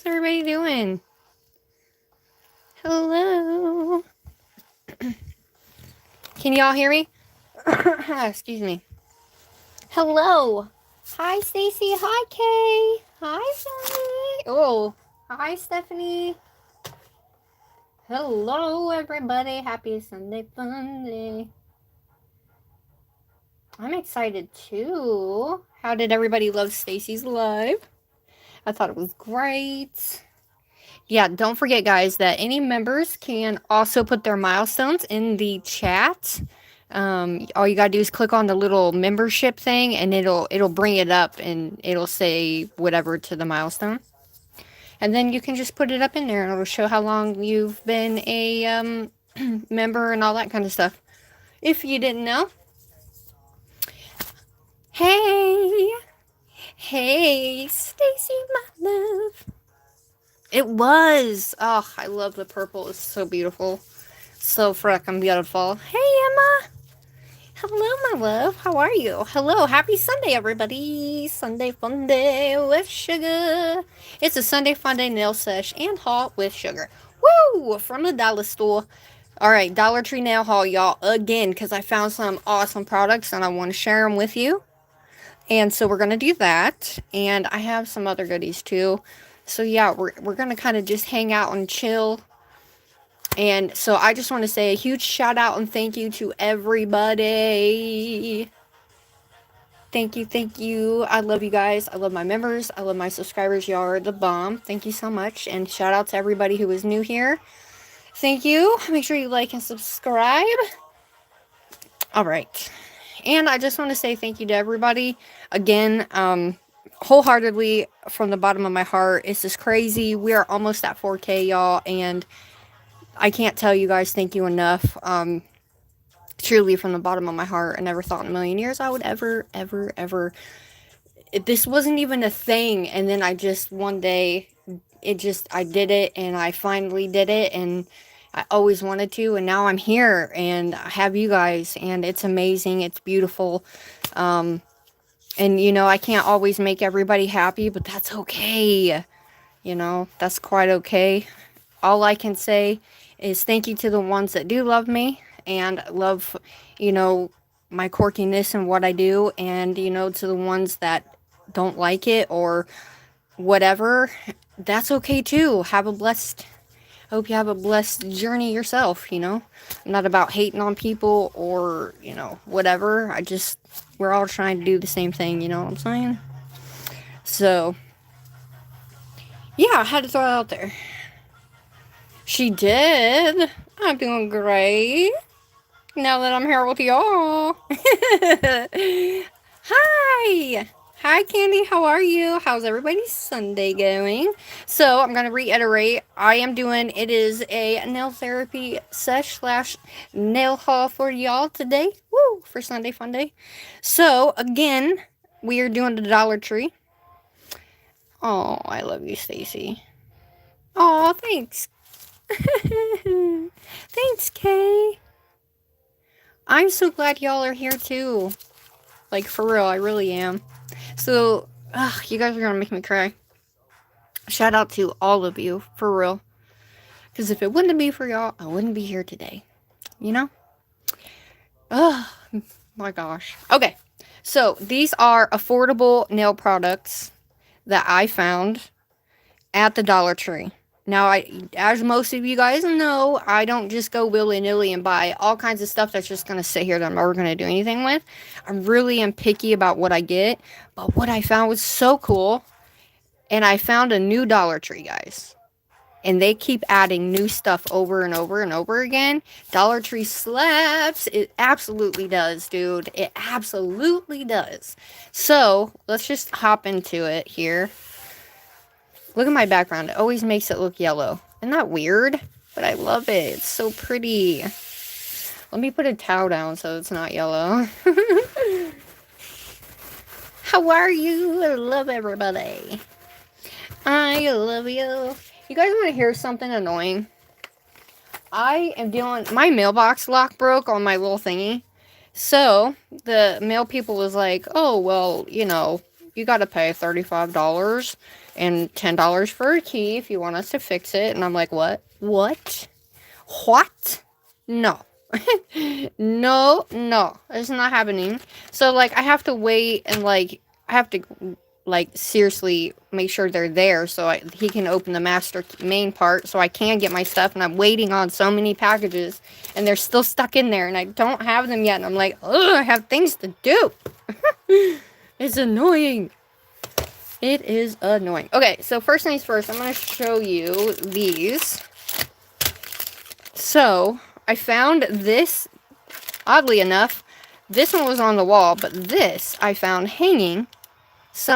everybody doing? Hello. Can y'all hear me? Excuse me. Hello. Hi, Stacy. Hi, Kay. Hi, Sally. Oh, hi, Stephanie. Hello, everybody. Happy Sunday Fun Day. I'm excited too. How did everybody love Stacy's live? I thought it was great. Yeah, don't forget, guys, that any members can also put their milestones in the chat. All you gotta do is click on the little membership thing, and it'll bring it up, and it'll say whatever to the milestone. And then you can just put it up in there, and it'll show how long you've been a member and all that kind of stuff. If you didn't know. Hey! Hey, Stacy, my love. It was. Oh, I love the purple. It's so beautiful. So frickin' beautiful. Hey, Emma. Hello, my love. How are you? Hello. Happy Sunday, everybody. Sunday fun day with sugar. It's a Sunday fun day nail sesh and haul with sugar. Woo! From the dollar store. All right, Dollar Tree nail haul, y'all. Again, because I found some awesome products and I want to share them with you. And so we're going to do that. And I have some other goodies, too. So yeah, we're going to kind of just hang out and chill. And so I just want to say a huge shout out and thank you to everybody. Thank you, thank you. I love you guys. I love my members. I love my subscribers. Y'all are the bomb. Thank you so much. And shout out to everybody who is new here. Thank you. Make sure you like and subscribe. All right. And I just want to say thank you to everybody. Again, wholeheartedly from the bottom of my heart. It's just crazy. We are almost at 4K, y'all, and I can't tell you guys thank you enough. Truly from the bottom of my heart. I never thought in a million years I would ever this wasn't even a thing, and then I just one day I did it, and I finally did it, and I always wanted to, and now I'm here and I have you guys, and it's amazing. It's beautiful. And, you know, I can't always make everybody happy, but that's okay. You know, that's quite okay. All I can say is thank you to the ones that do love me and love, you know, my quirkiness and what I do. And, you know, to the ones that don't like it or whatever, that's okay too. Hope you have a blessed journey yourself, you know. I'm not about hating on people or, you know, whatever. We're all trying to do the same thing, you know what I'm saying? So, yeah, I had to throw it out there. She did. I'm doing great. Now that I'm here with y'all. Hi! Hi, Candy. How are you? How's everybody's Sunday going? So, I'm going to reiterate. It is a nail therapy sesh / nail haul for y'all today. Woo! For Sunday Fun Day. So, again, we are doing the Dollar Tree. Oh, I love you, Stacy. Oh, thanks. Thanks, Kay. I'm so glad y'all are here, too. Like, for real, I really am. So, you guys are gonna make me cry. Shout out to all of you, for real. Because if it wouldn't be for y'all, I wouldn't be here today. You know? Oh, my gosh. Okay, so these are affordable nail products that I found at the Dollar Tree. Now, as most of you guys know, I don't just go willy-nilly and buy all kinds of stuff that's just going to sit here that I'm never going to do anything with. I really am picky about what I get. But what I found was so cool. And I found a new Dollar Tree, guys. And they keep adding new stuff over and over and over again. Dollar Tree slaps. It absolutely does, dude. It absolutely does. So, let's just hop into it here. Look at my background. It always makes it look yellow. Isn't that weird? But I love it. It's so pretty. Let me put a towel down so it's not yellow. How are you? I love everybody. I love you. You guys want to hear something annoying? My mailbox lock broke on my little thingy. So, the mail people was like, oh, well, you know, you got to pay $35 and $10 for a key if you want us to fix it. And I'm like, what? What? What? No. No, it's not happening. So, like, I have to wait and, like, I have to, like, seriously make sure they're there so he can open the main part so I can get my stuff, and I'm waiting on so many packages, and they're still stuck in there, and I don't have them yet, and I'm like, ugh, I have things to do. It's annoying. It is annoying. Okay, so first things first, I'm going to show you these. So, I found this, oddly enough, this one was on the wall, but this I found hanging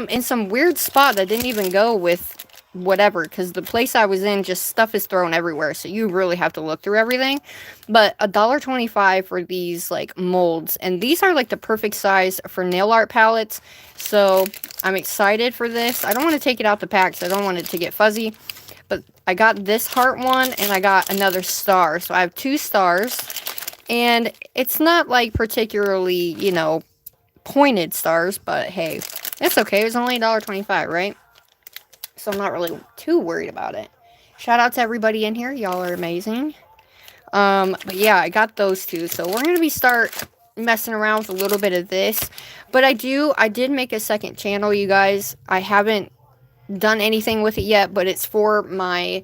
in some weird spot that didn't even go with whatever, because the place I was in, just stuff is thrown everywhere, so you really have to look through everything. But $1.25 for these, like, molds, and these are, like, the perfect size for nail art palettes, so I'm excited for this. I don't want to take it out the pack, so I don't want it to get fuzzy. But I got this heart one, and I got another star. So I have 2 stars. And it's not, like, particularly, you know, pointed stars. But, hey, it's okay. It was only $1.25, right? So I'm not really too worried about it. Shout out to everybody in here. Y'all are amazing. But, yeah, I got those 2. So we're going to start messing around with a little bit of this. But I did make a second channel, you guys. I haven't done anything with it yet, but it's for my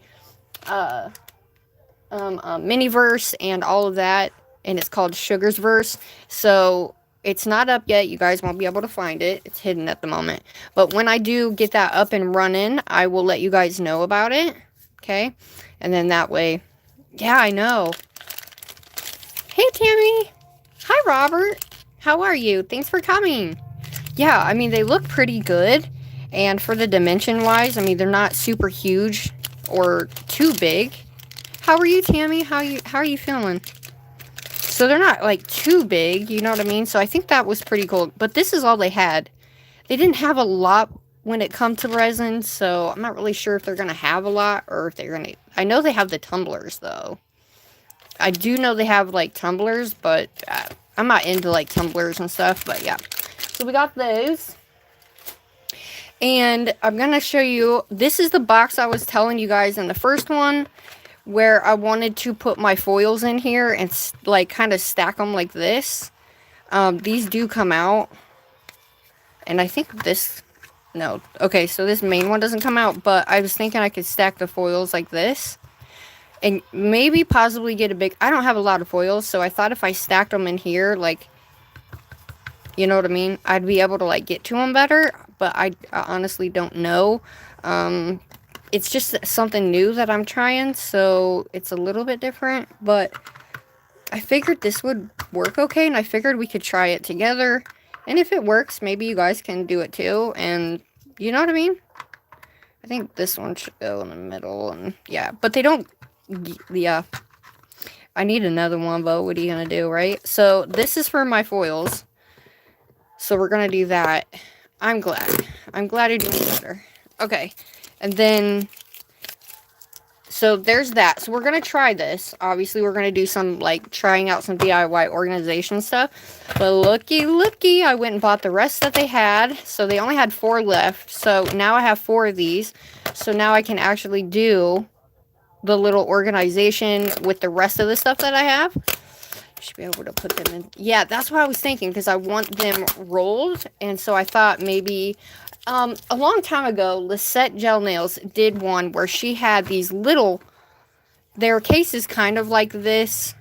mini-verse and all of that, and it's called Sugar's Verse. So it's not up yet. You guys won't be able to find it. It's hidden at the moment. But when I do get that up and running, I will let you guys know about it. Okay? And then that way, yeah, I know. Hey, Tammy. Hi, Robert. How are you? Thanks for coming. Yeah, I mean, they look pretty good. And for the dimension-wise, I mean, they're not super huge or too big. How are you, Tammy? How are you feeling? So they're not, like, too big, you know what I mean? So I think that was pretty cool. But this is all they had. They didn't have a lot when it comes to resin, so I'm not really sure if they're going to have a lot or if they're going to... I know they have the tumblers, though. I do know they have, like, tumblers, but I'm not into, like, tumblers and stuff, but yeah. So we got those. And I'm going to show you, this is the box I was telling you guys in the first one, where I wanted to put my foils in here and, like, kind of stack them like this. These do come out. And I think this, no. Okay, so this main one doesn't come out, but I was thinking I could stack the foils like this. And maybe possibly get a big, I don't have a lot of foils, so I thought if I stacked them in here, like, you know what I mean? I'd be able to, like, get to them better, but I honestly don't know. It's just something new that I'm trying, so it's a little bit different, but I figured this would work okay, and I figured we could try it together, and if it works, maybe you guys can do it too, and you know what I mean? I think this one should go in the middle, and yeah, but they don't, yeah. I need another one, but what are you gonna do, right? So this is for my foils. So we're going to do that. I'm glad. I'm glad I doing better. Okay. And then, so there's that. So we're going to try this. Obviously, we're going to do some, like, trying out some DIY organization stuff. But looky, I went and bought the rest that they had. So they only had 4 left. So now I have 4 of these. So now I can actually do the little organization with the rest of the stuff that I have. Should be able to put them in. Yeah, that's what I was thinking, because I want them rolled. And so I thought maybe a long time ago, Lisette Gel Nails did one where she had these little, their cases kind of like this,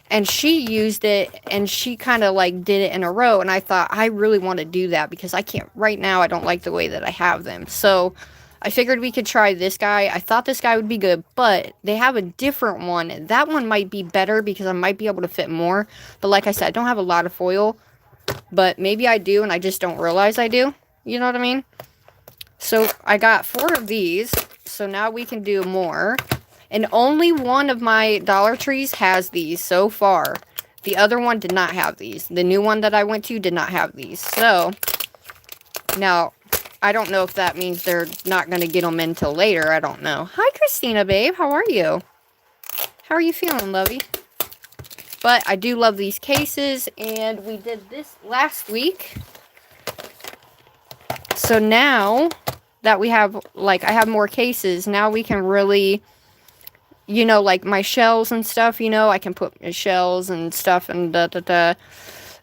and she used it, and she kind of like did it in a row. And I thought, I really want to do that, because I can't right now. I don't like the way that I have them. So I figured we could try this guy. I thought this guy would be good, but they have a different one. That one might be better because I might be able to fit more. But like I said, I don't have a lot of foil, but maybe I do and I just don't realize I do. You know what I mean? So I got 4 of these. So now we can do more. And only one of my Dollar Trees has these so far. The other one did not have these. The new one that I went to did not have these. So now, I don't know if that means they're not going to get them until later. I don't know. Hi, Christina, babe. How are you? How are you feeling, lovey? But I do love these cases, and we did this last week. So now that we have, like, I have more cases, now we can really, you know, like my shells and stuff, you know, I can put shells and stuff and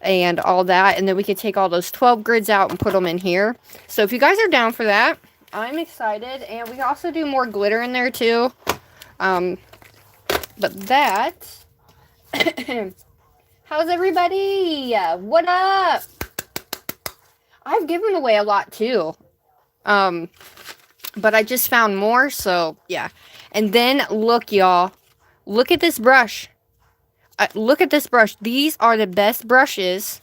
and all that, and then we can take all those 12 grids out and put them in here. So if you guys are down for that, I'm excited. And we also do more glitter in there too. But that... How's everybody? What up? I've given away a lot too. But I just found more, so yeah. And then look, y'all. Look at this brush. Look at this brush. These are the best brushes.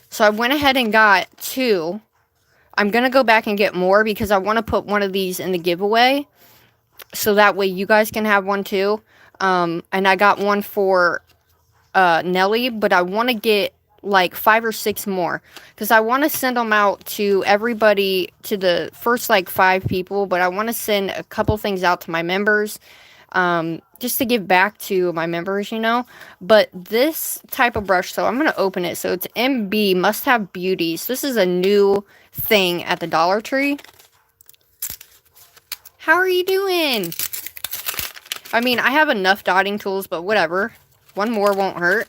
So I went ahead and got 2. I'm going to go back and get more because I want to put one of these in the giveaway. So that way you guys can have one too. And I got one for Nelly, but I want to get like 5 or 6 more because I want to send them out to everybody, to the first like 5 people, but I want to send a couple things out to my members, just to give back to my members, you know. But this type of brush, so I'm going to open it. So it's MB, Must Have Beauties. This is a new thing at the Dollar Tree. How are you doing? I mean, I have enough dotting tools, but whatever. One more won't hurt.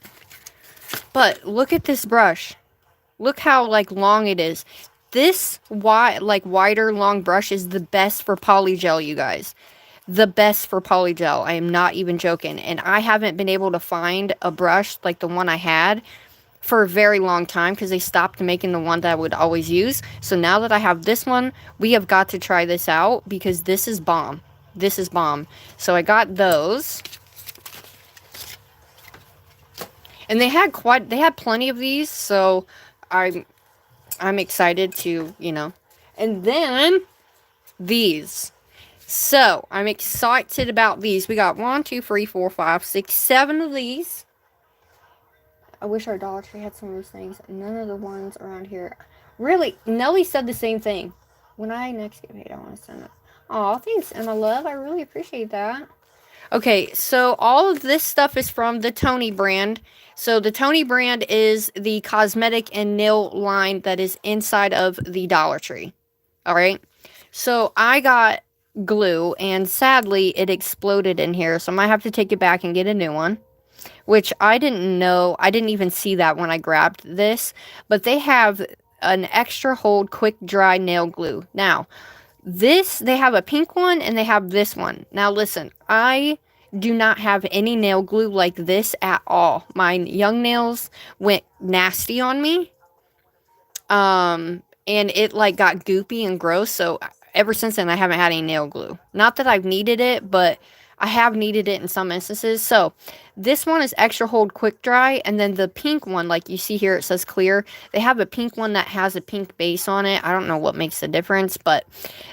But look at this brush. Look how, like, long it is. This wider, long brush is the best for polygel, you guys. The best for polygel. I am not even joking. And I haven't been able to find a brush like the one I had for a very long time because they stopped making the one that I would always use. So now that I have this one, we have got to try this out because this is bomb. This is bomb. So I got those. And they had plenty of these, so I'm excited to, you know. And then these. So I'm excited about these. We got 1, 2, 3, 4, 5, 6, 7 of these. I wish our Dollar Tree had some of those things. None of the ones around here. Really, Nelly said the same thing. When I next get paid, I want to send it. Aw, thanks, Emma Love. I really appreciate that. Okay, so all of this stuff is from the Tony brand. So the Tony brand is the cosmetic and nail line that is inside of the Dollar Tree. Alright? So I got glue, and sadly, it exploded in here. So I might have to take it back and get a new one. Which I didn't know. I didn't even see that when I grabbed this. But they have an extra hold quick dry nail glue. Now, they have a pink one and they have this one. Now listen, I do not have any nail glue like this at all. My young nails went nasty on me. And it like got goopy and gross. So ever since then, I haven't had any nail glue. Not that I've needed it, but I have needed it in some instances. So this one is extra hold quick dry, and then the pink one, like you see here, it says clear. They have a pink one that has a pink base on it. I don't know what makes the difference, but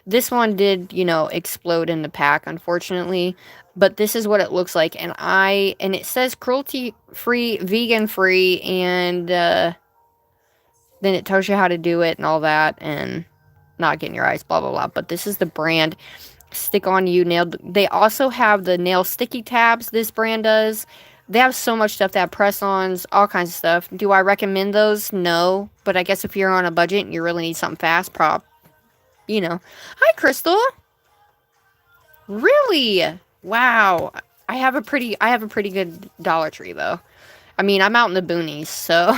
this one did, you know, explode in the pack, unfortunately. But this is what it looks like, and it says cruelty free, vegan free, and then it tells you how to do it and all that, and not getting your eyes, blah blah blah. But this is the brand. Stick on you nail. They also have the nail sticky tabs. This brand does. They have so much stuff. They have press-ons, all kinds of stuff. Do I recommend those? No, but I guess if you're on a budget and you really need something fast, you know. Hi, Crystal. Really? Wow. I have a pretty good Dollar Tree though. I mean, I'm out in the boonies, so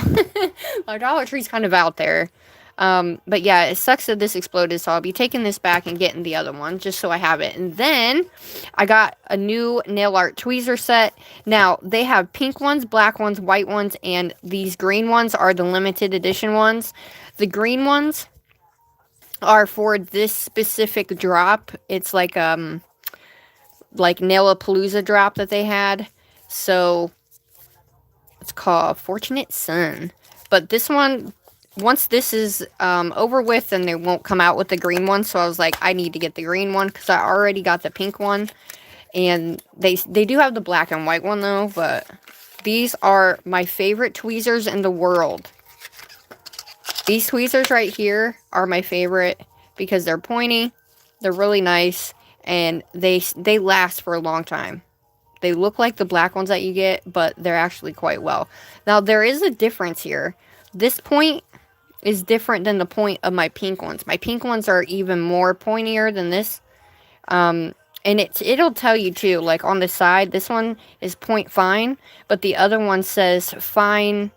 our Dollar Tree's kind of out there. But yeah, it sucks that this exploded, so I'll be taking this back and getting the other one, just so I have it. And then, I got a new nail art tweezer set. Now, they have pink ones, black ones, white ones, and these green ones are the limited edition ones. The green ones are for this specific drop. It's like Nailapalooza drop that they had. So, it's called Fortunate Son. But this one, once this is over with, then they won't come out with the green one. So I was like, I need to get the green one because I already got the pink one. And they do have the black and white one though. But these are my favorite tweezers in the world. These tweezers right here are my favorite because they're pointy. They're really nice. And they last for a long time. They look like the black ones that you get, but they're actually quite well. Now, there is a difference here. This point is different than the point of my pink ones. My pink ones are even more pointier than this. And it'll tell you too, like on the side, this one is point fine, but the other one says fine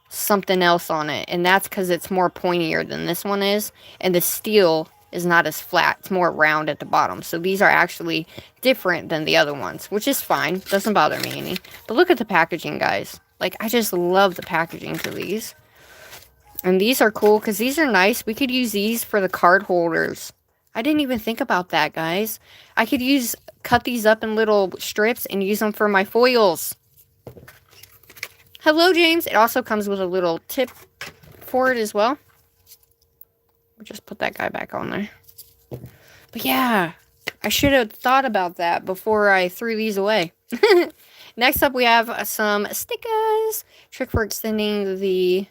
something else on it, and that's because it's more pointier than this one is, and the steel is not as flat. It's more round at the bottom. So these are actually different than the other ones, which is fine. Doesn't bother me any. But look at the packaging, guys. Like, I just love the packaging to these. And these are cool because these are nice. We could use these for the card holders. I didn't even think about that, guys. I could cut these up in little strips and use them for my foils. Hello, James. It also comes with a little tip for it as well. We'll just put that guy back on there. But yeah, I should have thought about that before I threw these away. Next up, we have some stickers. Trick for extending the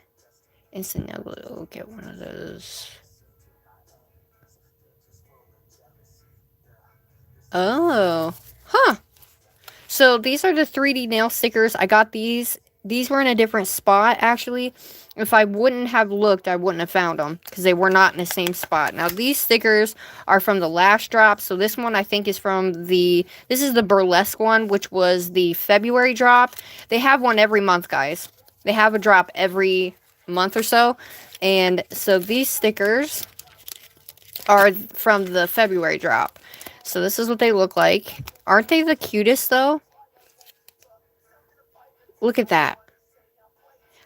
instant nail glue. We'll get one of those. Oh, huh. So these are the 3D nail stickers. I got these. These were in a different spot, actually. If I wouldn't have looked, I wouldn't have found them because they were not in the same spot. Now, these stickers are from the last drop. So this one, I think, is from this is the burlesque one, which was the February drop. They have one every month, guys. They have a drop every month or so. And so these stickers are from the February drop. So this is what they look like. Aren't they the cutest, though? Look at that.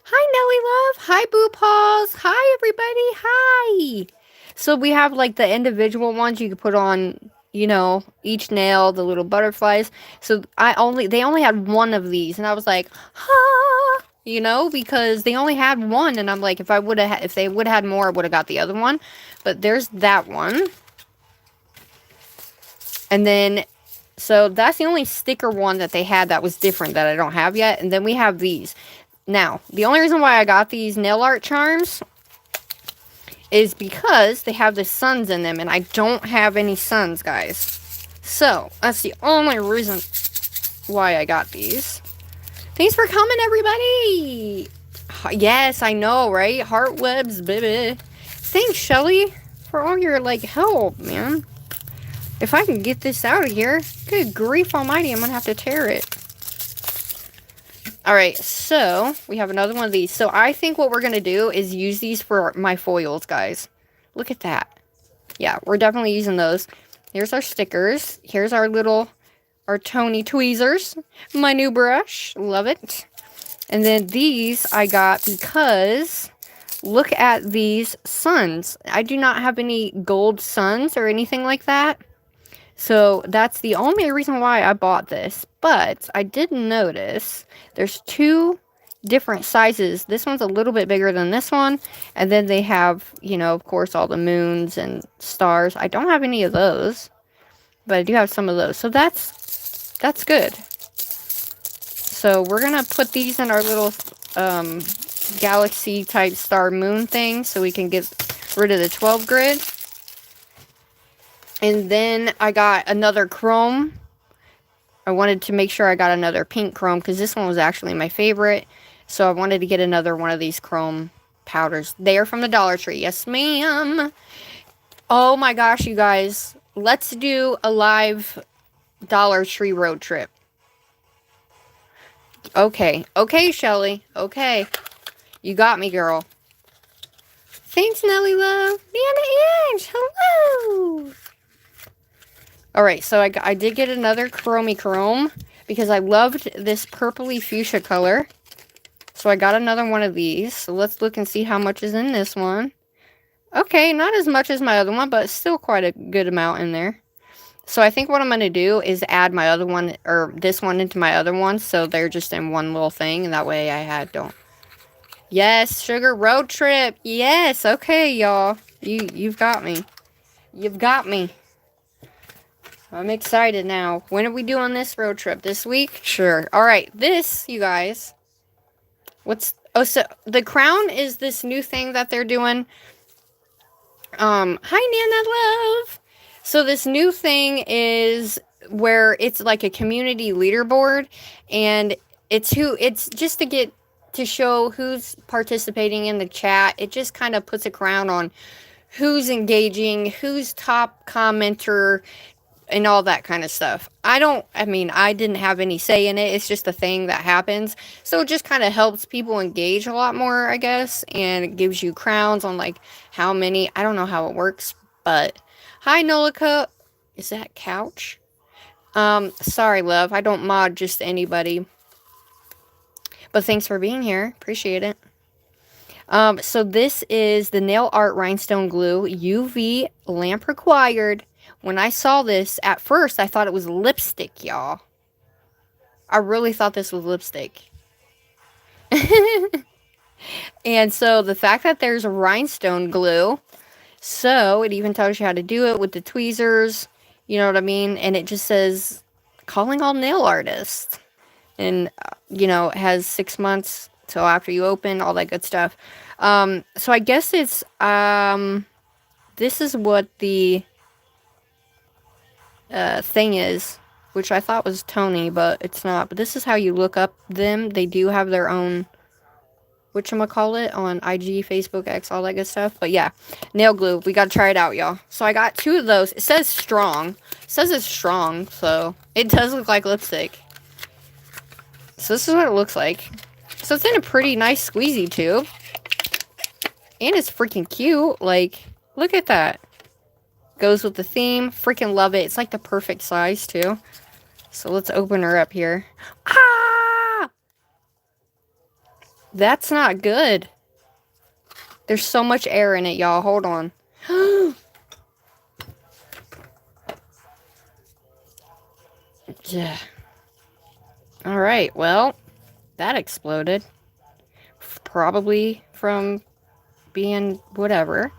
Hi, Nelly Love. Hi, Boo Paws. Hi, everybody. Hi. So we have, like, the individual ones you can put on, you know, each nail, the little butterflies. So they only had one of these. And I was like, ha, you know, because they only had one. And I'm like, if they would have had more, I would have got the other one. But there's that one. And then, so that's the only sticker one that they had that was different that I don't have yet. And then we have these. Now, the only reason why I got these nail art charms is because they have the suns in them. And I don't have any suns, guys. So, that's the only reason why I got these. Thanks for coming, everybody. Yes, I know, right? Heart webs, baby. Thanks, Shelly, for all your, like, help, man. If I can get this out of here, good grief almighty, I'm going to have to tear it. Alright, so we have another one of these. So I think what we're going to do is use these for my foils, guys. Look at that. Yeah, we're definitely using those. Here's our stickers. Here's our Tony tweezers. My new brush. Love it. And then these I got because look at these suns. I do not have any gold suns or anything like that. So that's the only reason why I bought this. But I did notice there's two different sizes. This one's a little bit bigger than this one. And then they have, you know, of course, all the moons and stars. I don't have any of those. But I do have some of those. So that's good. So we're going to put these in our little galaxy type star moon thing. So we can get rid of the 12 grid. And then I got another chrome. I wanted to make sure I got another pink chrome because this one was actually my favorite. So I wanted to get another one of these chrome powders. They are from the Dollar Tree. Yes, ma'am. Oh my gosh, you guys. Let's do a live Dollar Tree road trip. Okay. Okay, Shelly. Okay. You got me, girl. Thanks, Nelly Love. Nana Inch. Hello. Alright, so I did get another chrome because I loved this purpley fuchsia color. So I got another one of these. So let's look and see how much is in this one. Okay, not as much as my other one, but still quite a good amount in there. So I think what I'm going to do is add my other one, or this one into my other one, so they're just in one little thing, and that way Yes, sugar road trip. Yes, okay, y'all. You've got me. You've got me. I'm excited now. When are we doing this road trip? This week? Sure. Alright, this, you guys. So the crown is this new thing that they're doing. Hi, Nana Love. So this new thing is where it's like a community leaderboard. And it's just to get to show who's participating in the chat. It just kind of puts a crown on who's engaging, who's top commenter, and all that kind of stuff. I mean, I didn't have any say in it. It's just a thing that happens. So it just kind of helps people engage a lot more, I guess. And it gives you crowns on, like, how many. I don't know how it works, but... Hi, Nolika. Is that couch? Sorry, love. I don't mod just anybody. But thanks for being here. Appreciate it. So this is the Nail Art Rhinestone Glue. UV lamp required. When I saw this, at first, I thought it was lipstick, y'all. I really thought this was lipstick. And so, the fact that there's a rhinestone glue, so it even tells you how to do it with the tweezers, you know what I mean? And it just says, calling all nail artists. And, you know, it has 6 months till after you open, all that good stuff. So I guess it's, this is what the thing is, which I thought was Tony, but it's not. But this is how you look up them. They do have their own, whatchamacallit, on IG, Facebook, X, all that good stuff. But yeah, nail glue. We gotta try it out, y'all. So I got 2 of those. It says strong. It says it's strong, so it does look like lipstick. So this is what it looks like. So it's in a pretty nice squeezy tube. And it's freaking cute. Like, look at that. Goes with the theme. Freaking love it. It's like the perfect size too. So let's open her up here. Ah! That's not good. There's so much air in it, y'all. Hold on. Yeah. Alright, well, that exploded. Probably from being whatever.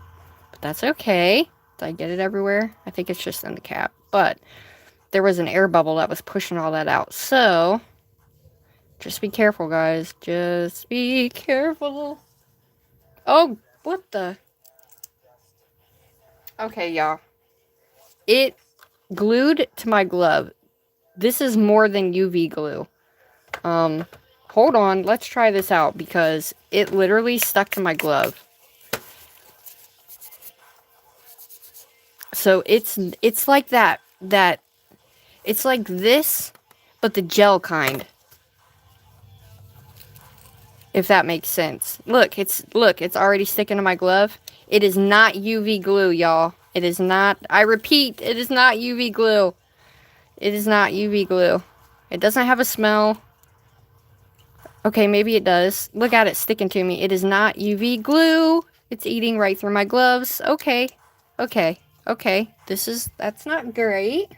But that's okay. Did I get it everywhere? I think it's just in the cap. But there was an air bubble that was pushing all that out. So, just be careful, guys. Just be careful. Oh, what the? Okay, y'all. It glued to my glove. This is more than UV glue. Hold on. Let's try this out because it literally stuck to my glove. So it's like that, it's like this, but the gel kind. If that makes sense. Look, it's already sticking to my glove. It is not UV glue, y'all. It is not, I repeat, it is not UV glue. It is not UV glue. It doesn't have a smell. Okay, maybe it does. Look at it sticking to me. It is not UV glue. It's eating right through my gloves. Okay. Okay. Okay. That's not great.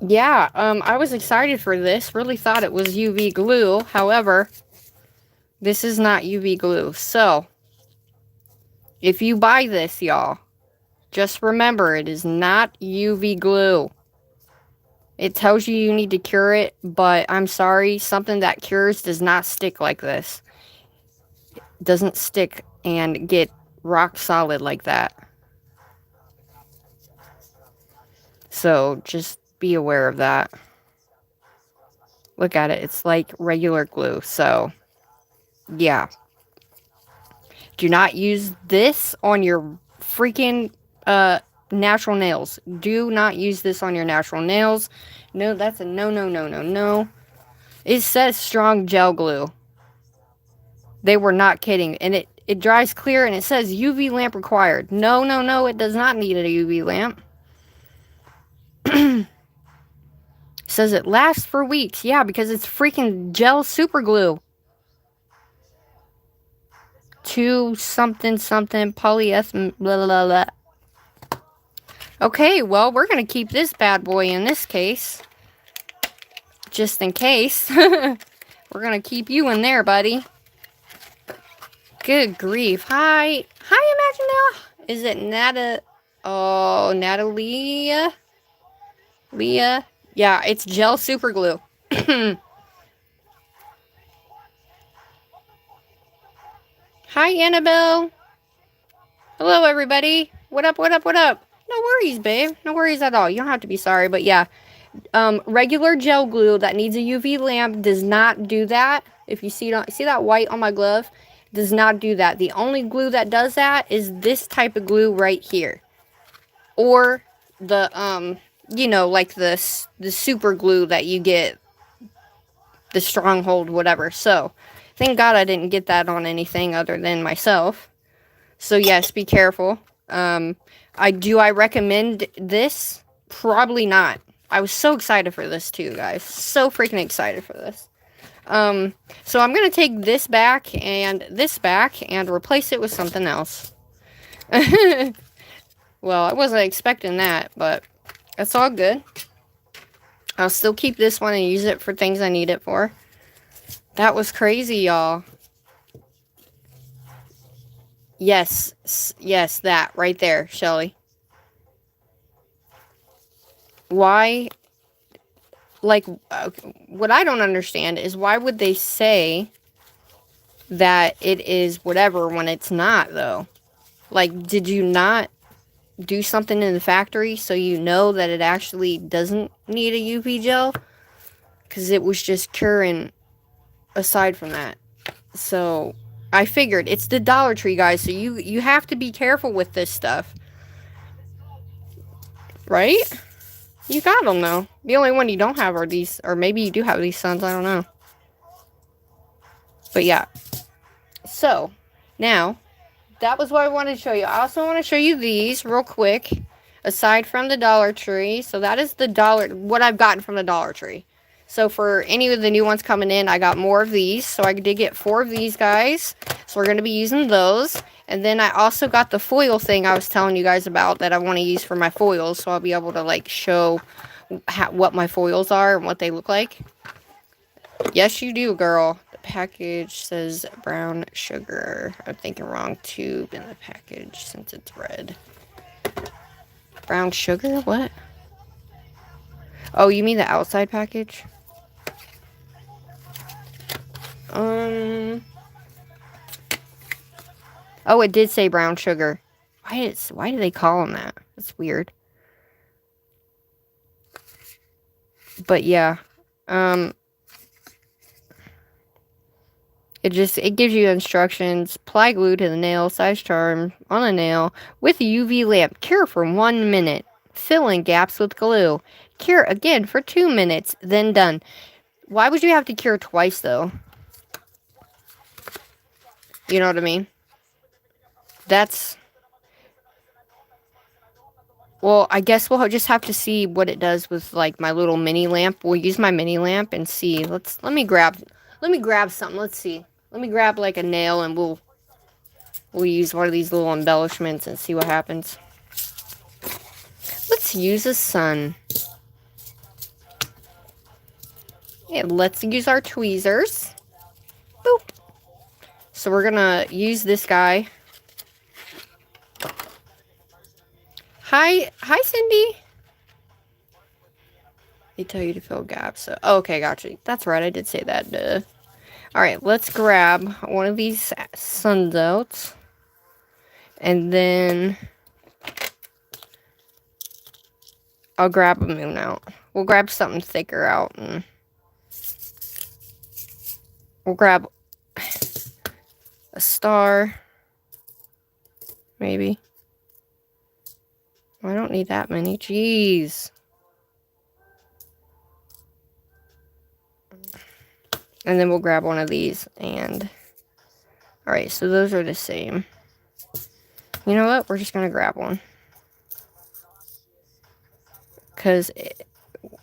Yeah, I was excited for this. Really thought it was UV glue. However, this is not UV glue. So, if you buy this, y'all, just remember it is not UV glue. It tells you you need to cure it, but I'm sorry, something that cures does not stick like this. It doesn't stick and get rock solid like that. So, just be aware of that. Look at it. It's like regular glue. So, yeah. Do not use this on your freaking natural nails. Do not use this on your natural nails. No, that's a no, no, no, no, no. It says strong gel glue. They were not kidding. And it dries clear and it says UV lamp required. No, no, no. It does not need a UV lamp. Says it lasts for weeks. Yeah, because it's freaking gel super glue. 2 something something polyethylene blah blah blah. Okay, well, we're gonna keep this bad boy in this case. Just in case. We're gonna keep you in there, buddy. Good grief. Hi. Hi, Imaginelle. Is it Natalia? Leah? Yeah, it's gel super glue. Hi, Annabelle. Hello, everybody. What up, what up, what up? No worries, babe. No worries at all. You don't have to be sorry, but yeah. Regular gel glue that needs a UV lamp does not do that. If you see that white on my glove, does not do that. The only glue that does that is this type of glue right here. Or the, you know, like the super glue that you get, the Stronghold, whatever. So, thank God I didn't get that on anything other than myself. So, yes, be careful. I recommend this? Probably not. I was so excited for this too, guys. So freaking excited for this. So I'm going to take this back and replace it with something else. Well, I wasn't expecting that, but that's all good. I'll still keep this one and use it for things I need it for. That was crazy, y'all. Yes, that right there, Shelly. Why, like, what I don't understand is why would they say that it is whatever when it's not, though? Like, did you not do something in the factory so you know that it actually doesn't need a UV gel? Because it was just curing aside from that. So, I figured it's the Dollar Tree, guys, so you have to be careful with this stuff. Right? You got them, though. The only one you don't have are these, or maybe you do have these suns, I don't know. But yeah. So, now, that was what I wanted to show you. I also want to show you these real quick, aside from the Dollar Tree. So that is what I've gotten from the Dollar Tree. So for any of the new ones coming in, I got more of these. So I did get 4 of these guys. So we're going to be using those. And then I also got the foil thing I was telling you guys about that I want to use for my foils. So I'll be able to like show what my foils are and what they look like. Yes, you do, girl. The package says brown sugar. I'm thinking wrong tube in the package since it's red. Brown sugar? What? Oh, you mean the outside package? Oh, it did say brown sugar. Why do they call them that? That's weird. But yeah. It gives you instructions. Apply glue to the nail, size charm on a nail with a UV lamp. Cure for 1 minute. Fill in gaps with glue. Cure again for 2 minutes. Then done. Why would you have to cure twice, though? You know what I mean? Well, I guess we'll just have to see what it does with, like, my little mini lamp. We'll use my mini lamp and see. Let me grab something. Let's see. Let me grab, like, a nail and we'll use one of these little embellishments and see what happens. Let's use a sun. And let's use our tweezers. Boop. So we're gonna use this guy. Hi, Cindy. They tell you to fill gaps. So, okay, gotcha. That's right, I did say that. Duh. Alright, let's grab one of these suns out. And then I'll grab a moon out. We'll grab something thicker out. And we'll grab a star. Maybe. I don't need that many. Jeez. And then we'll grab one of these. And alright, so those are the same. You know what? We're just going to grab one. Because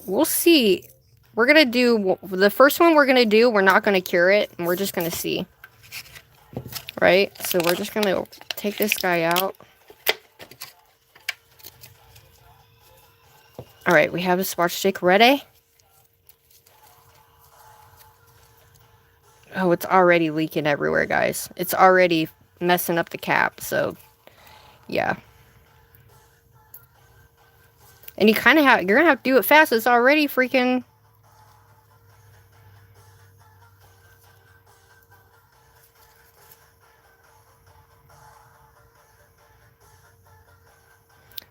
we'll see. We're going to do... The first one we're going to do, we're not going to cure it. And we're just going to see. Right? So we're just going to take this guy out. Alright, we have a swatch stick ready. Oh, it's already leaking everywhere, guys. It's already messing up the cap, so... Yeah. And you kind of have... You're going to have to do it fast. It's already freaking...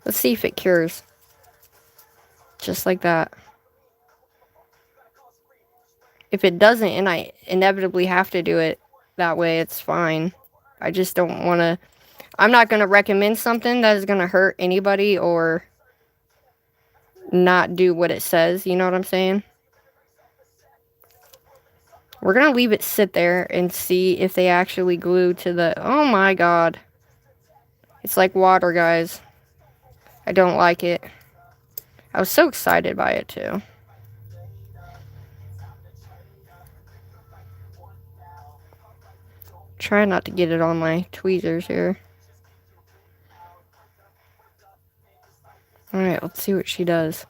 Let's see if it cures. Just like that. If it doesn't, and I inevitably have to do it that way, it's fine. I just don't want to... I'm not going to recommend something that is going to hurt anybody or not do what it says. You know what I'm saying? We're going to leave it sit there and see if they actually glue to the... Oh my god. It's like water, guys. I don't like it. I was so excited by it, too. Try not to get it on my tweezers here. Alright, let's see what she does.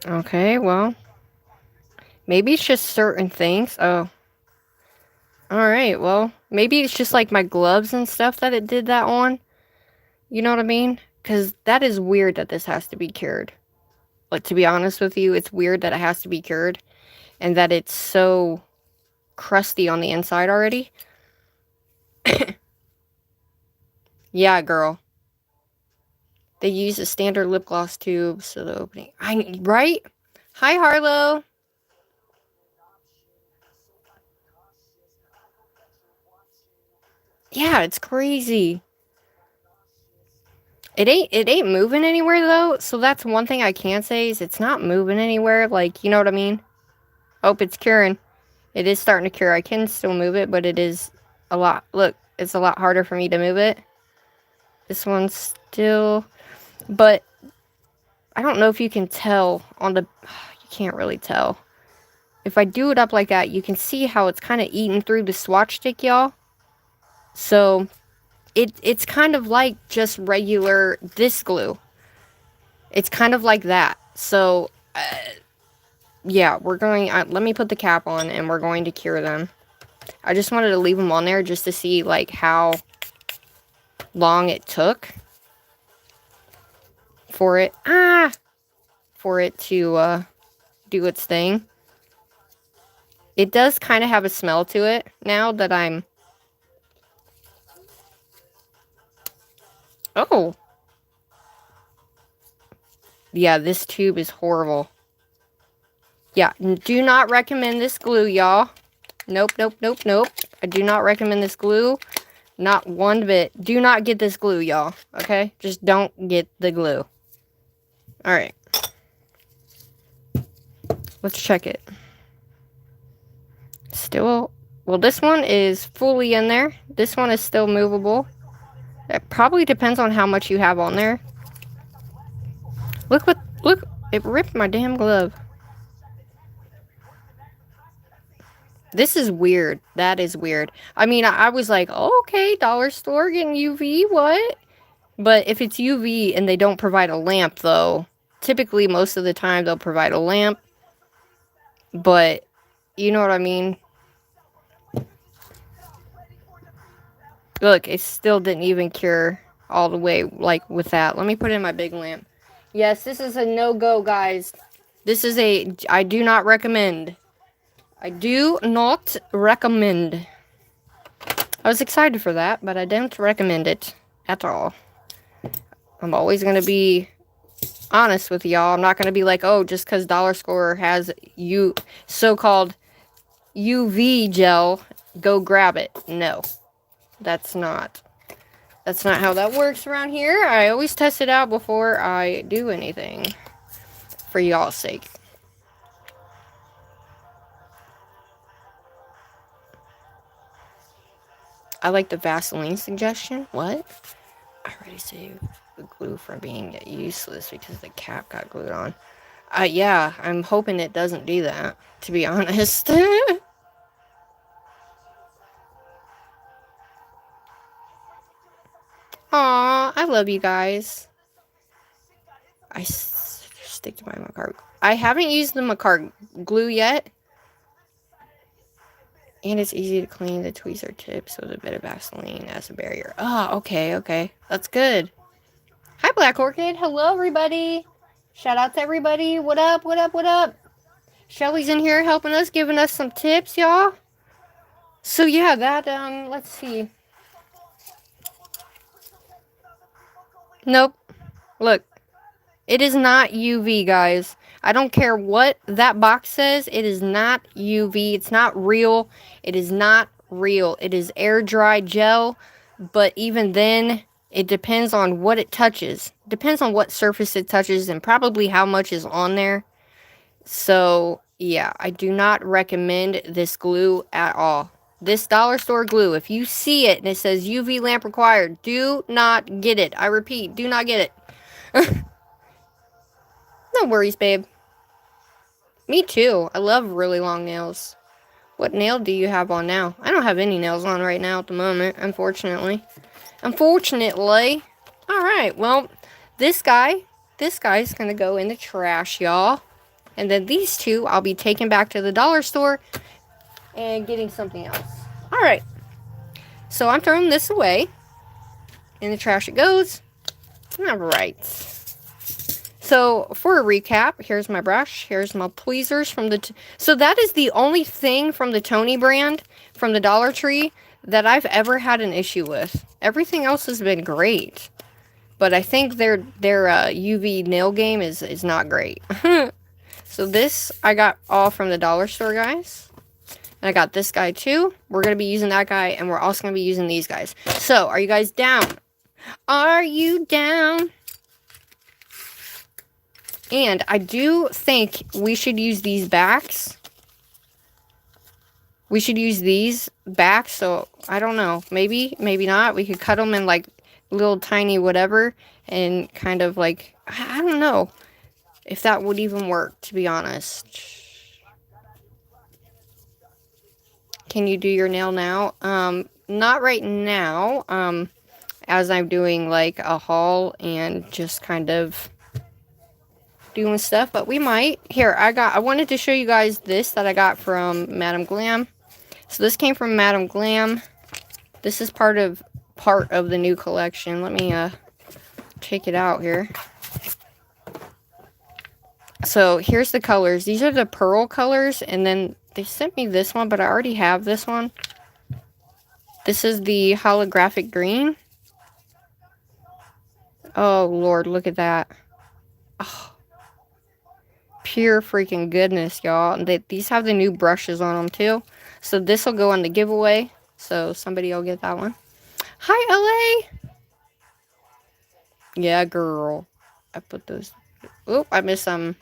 Okay, well. Maybe it's just certain things. Oh. Alright, well. Maybe it's just like my gloves and stuff that it did that on. You know what I mean? Because that is weird that this has to be cured. Like, to be honest with you, it's weird that it has to be cured. And that it's so crusty on the inside already. Yeah, girl. They use a standard lip gloss tube, so the opening... Right? Hi, Harlow. Yeah, it's crazy. It ain't moving anywhere, though, so that's one thing I can say, is it's not moving anywhere, like, you know what I mean? Oh, it's curing. It is starting to cure. I can still move it, but it is a lot... Look, it's a lot harder for me to move it. This one's still... But I don't know if you can tell on the... You can't really tell. If I do it up like that, you can see how it's kind of eating through the swatch stick, y'all. So, it's kind of like just regular this glue. It's kind of like that. So, yeah, we're going... let me put the cap on, and we're going to cure them. I just wanted to leave them on there just to see, like, how long it took for it... For it to, do its thing. It does kind of have a smell to it now that I'm... Oh. Yeah, this tube is horrible. Yeah, do not recommend this glue, y'all. Nope, nope, nope, nope. I do not recommend this glue. Not one bit. Do not get this glue, y'all. Okay? Just don't get the glue. Alright. Let's check it. Still... Well, this one is fully in there. This one is still movable. It probably depends on how much you have on there. Look, it ripped my damn glove. This is weird. That is weird. I mean, I was like, oh, okay, dollar store getting UV, what? But if it's UV and they don't provide a lamp, though, typically most of the time they'll provide a lamp. But, you know what I mean? Look, it still didn't even cure all the way, like, with that. Let me put in my big lamp. Yes, this is a no-go, guys. This is a... I do not recommend. I do not recommend. I was excited for that, but I don't recommend it at all. I'm always going to be honest with y'all. I'm not going to be like, oh, just because Dollar Store has so-called UV gel, go grab it. No. That's not how that works around here. I always test it out before I do anything. For y'all's sake. I like the Vaseline suggestion. What? I already saved the glue from being useless because the cap got glued on. Yeah, I'm hoping it doesn't do that, to be honest. Aw, I love you guys. I stick to my Macart. I haven't used the Macart glue yet. And it's easy to clean the tweezer tips with a bit of Vaseline as a barrier. Oh, okay, okay. That's good. Hi, Black Orchid. Hello, everybody. Shout out to everybody. What up, what up, what up? Shelly's in here helping us, giving us some tips, y'all. So, yeah, that, let's see. Nope. Look. It is not UV, guys. I don't care what that box says. It is not UV. It's not real. It is not real. It is air dry gel. But even then, it depends on what it touches. Depends on what surface it touches and probably how much is on there. So, yeah, I do not recommend this glue at all. This dollar store glue, if you see it and it says UV lamp required, do not get it. I repeat, do not get it. No worries, babe. Me too. I love really long nails. What nail do you have on now? I don't have any nails on right now at the moment, unfortunately. Unfortunately. Alright, well, this guy's going to go in the trash, y'all. And then these two, I'll be taking back to the dollar store and getting something else. Alright. So I'm throwing this away. In the trash it goes. Alright. So, for a recap, here's my brush, here's my tweezers from the... So that is the only thing from the Tony brand, from the Dollar Tree, that I've ever had an issue with. Everything else has been great. But I think their UV nail game is not great. So this, I got all from the dollar store, guys. And I got this guy, too. We're going to be using that guy, and we're also going to be using these guys. So, are you guys down? Are you down? And I do think we should use these backs. We should use these backs, so I don't know. Maybe, maybe not. We could cut them in like little tiny whatever and kind of like, I don't know if that would even work, to be honest. Can you do your nail now? Not right now. As I'm doing like a haul and just kind of doing stuff, but we might. Here, I wanted to show you guys this that I got from Madam Glam. So this came from Madam Glam. This is part of the new collection. Let me take it out here. So here's the colors. These are the pearl colors, and then they sent me this one, but I already have this one. This is the holographic green. Oh Lord, look at that. Oh. Pure freaking goodness, y'all. These have the new brushes on them, too. So this will go on the giveaway. So somebody will get that one. Hi, LA! Yeah, girl. I put those... Oh, I missed some.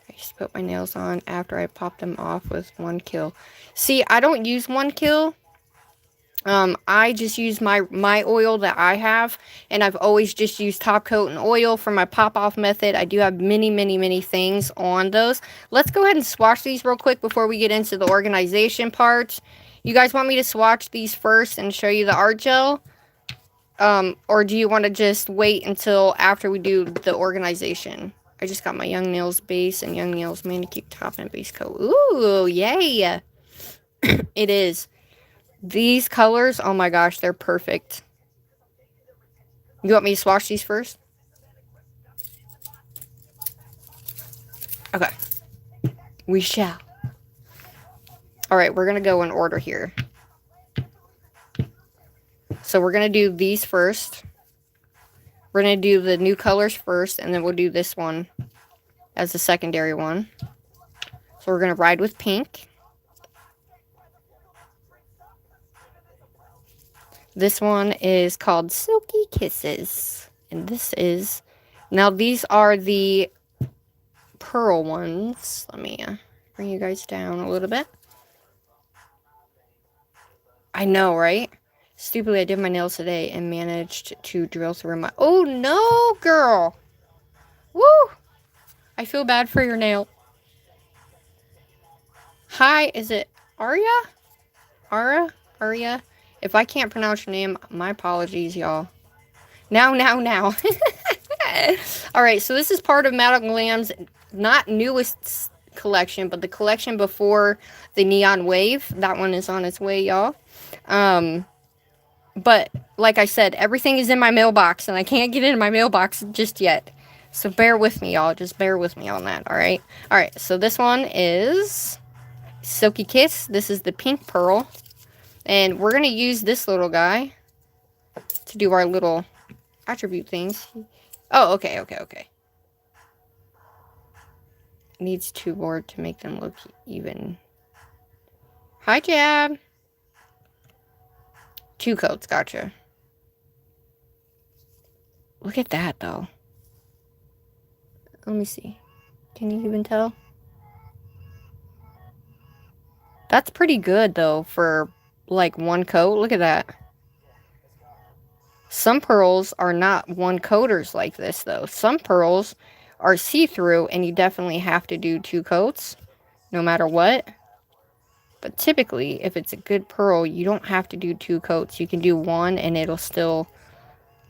I just put my nails on after I popped them off with 1 kill. See, I don't use 1 kill. I just use my oil that I have, and I've always just used top coat and oil for my pop-off method. I do have many things on those. Let's go ahead and swatch these real quick before we get into the organization part. You guys want me to swatch these first and show you the art gel? Or do you want to just wait until after we do the organization? I just got my Young Nails base and Young Nails manicure top and base coat. Ooh, yay! It is. These colors, oh my gosh, they're perfect. You want me to swatch these first? Okay. We shall. Alright, we're going to go in order here. So we're going to do these first. We're going to do the new colors first, and then we'll do this one as the secondary one. So we're going to ride with pink. This one is called Silky Kisses. And this is... Now, these are the pearl ones. Let me bring you guys down a little bit. I know, right? Stupidly, I did my nails today and managed to drill through my... Oh, no, girl! Woo! I feel bad for your nail. Hi, is it Aria? Aria? If I can't pronounce your name, my apologies, y'all. Now. Alright, so this is part of Madam Glam's not newest collection, but the collection before the Neon Wave. That one is on its way, y'all. But, like I said, everything is in my mailbox, and I can't get it in my mailbox just yet. So bear with me, y'all. Just bear with me on that, alright? Alright, so this one is Silky Kiss. This is the pink pearl. And we're going to use this little guy to do our little attribute things. Oh, okay, okay, okay. Needs 2 more to make them look even. Hi, Jab. 2 coats, gotcha. Look at that, though. Let me see. Can you even tell? That's pretty good, though, for, like, 1 coat. Look at that. Some pearls are not 1 coaters like this, though. Some pearls are see-through, and you definitely have to do 2 coats, no matter what. But typically, if it's a good pearl, you don't have to do 2 coats. You can do 1, and it'll still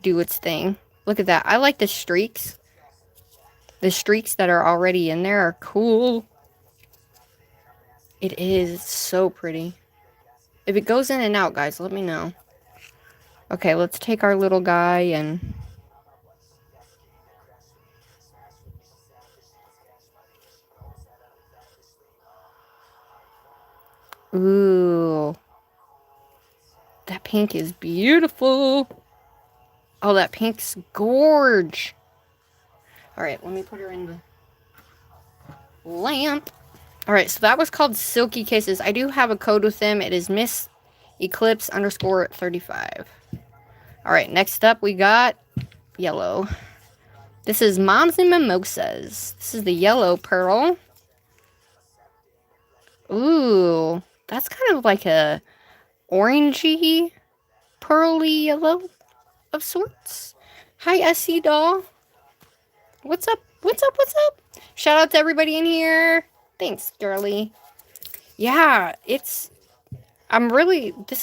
do its thing. Look at that. I like the streaks. The streaks that are already in there are cool. It is so pretty. If it goes in and out, guys, let me know. Okay, let's take our little guy and... Ooh. That pink is beautiful. Oh, that pink's gorge. Alright, let me put her in the lamp. Alright, so that was called Silky Kisses. I do have a code with them. It is Miss Eclipse _ 35. Alright, next up we got yellow. This is Moms and Mimosas. This is the yellow pearl. Ooh, that's kind of like a orangey, pearly yellow of sorts. Hi, SC doll. What's up? What's up? What's up? Shout out to everybody in here. Thanks, girly. Yeah, this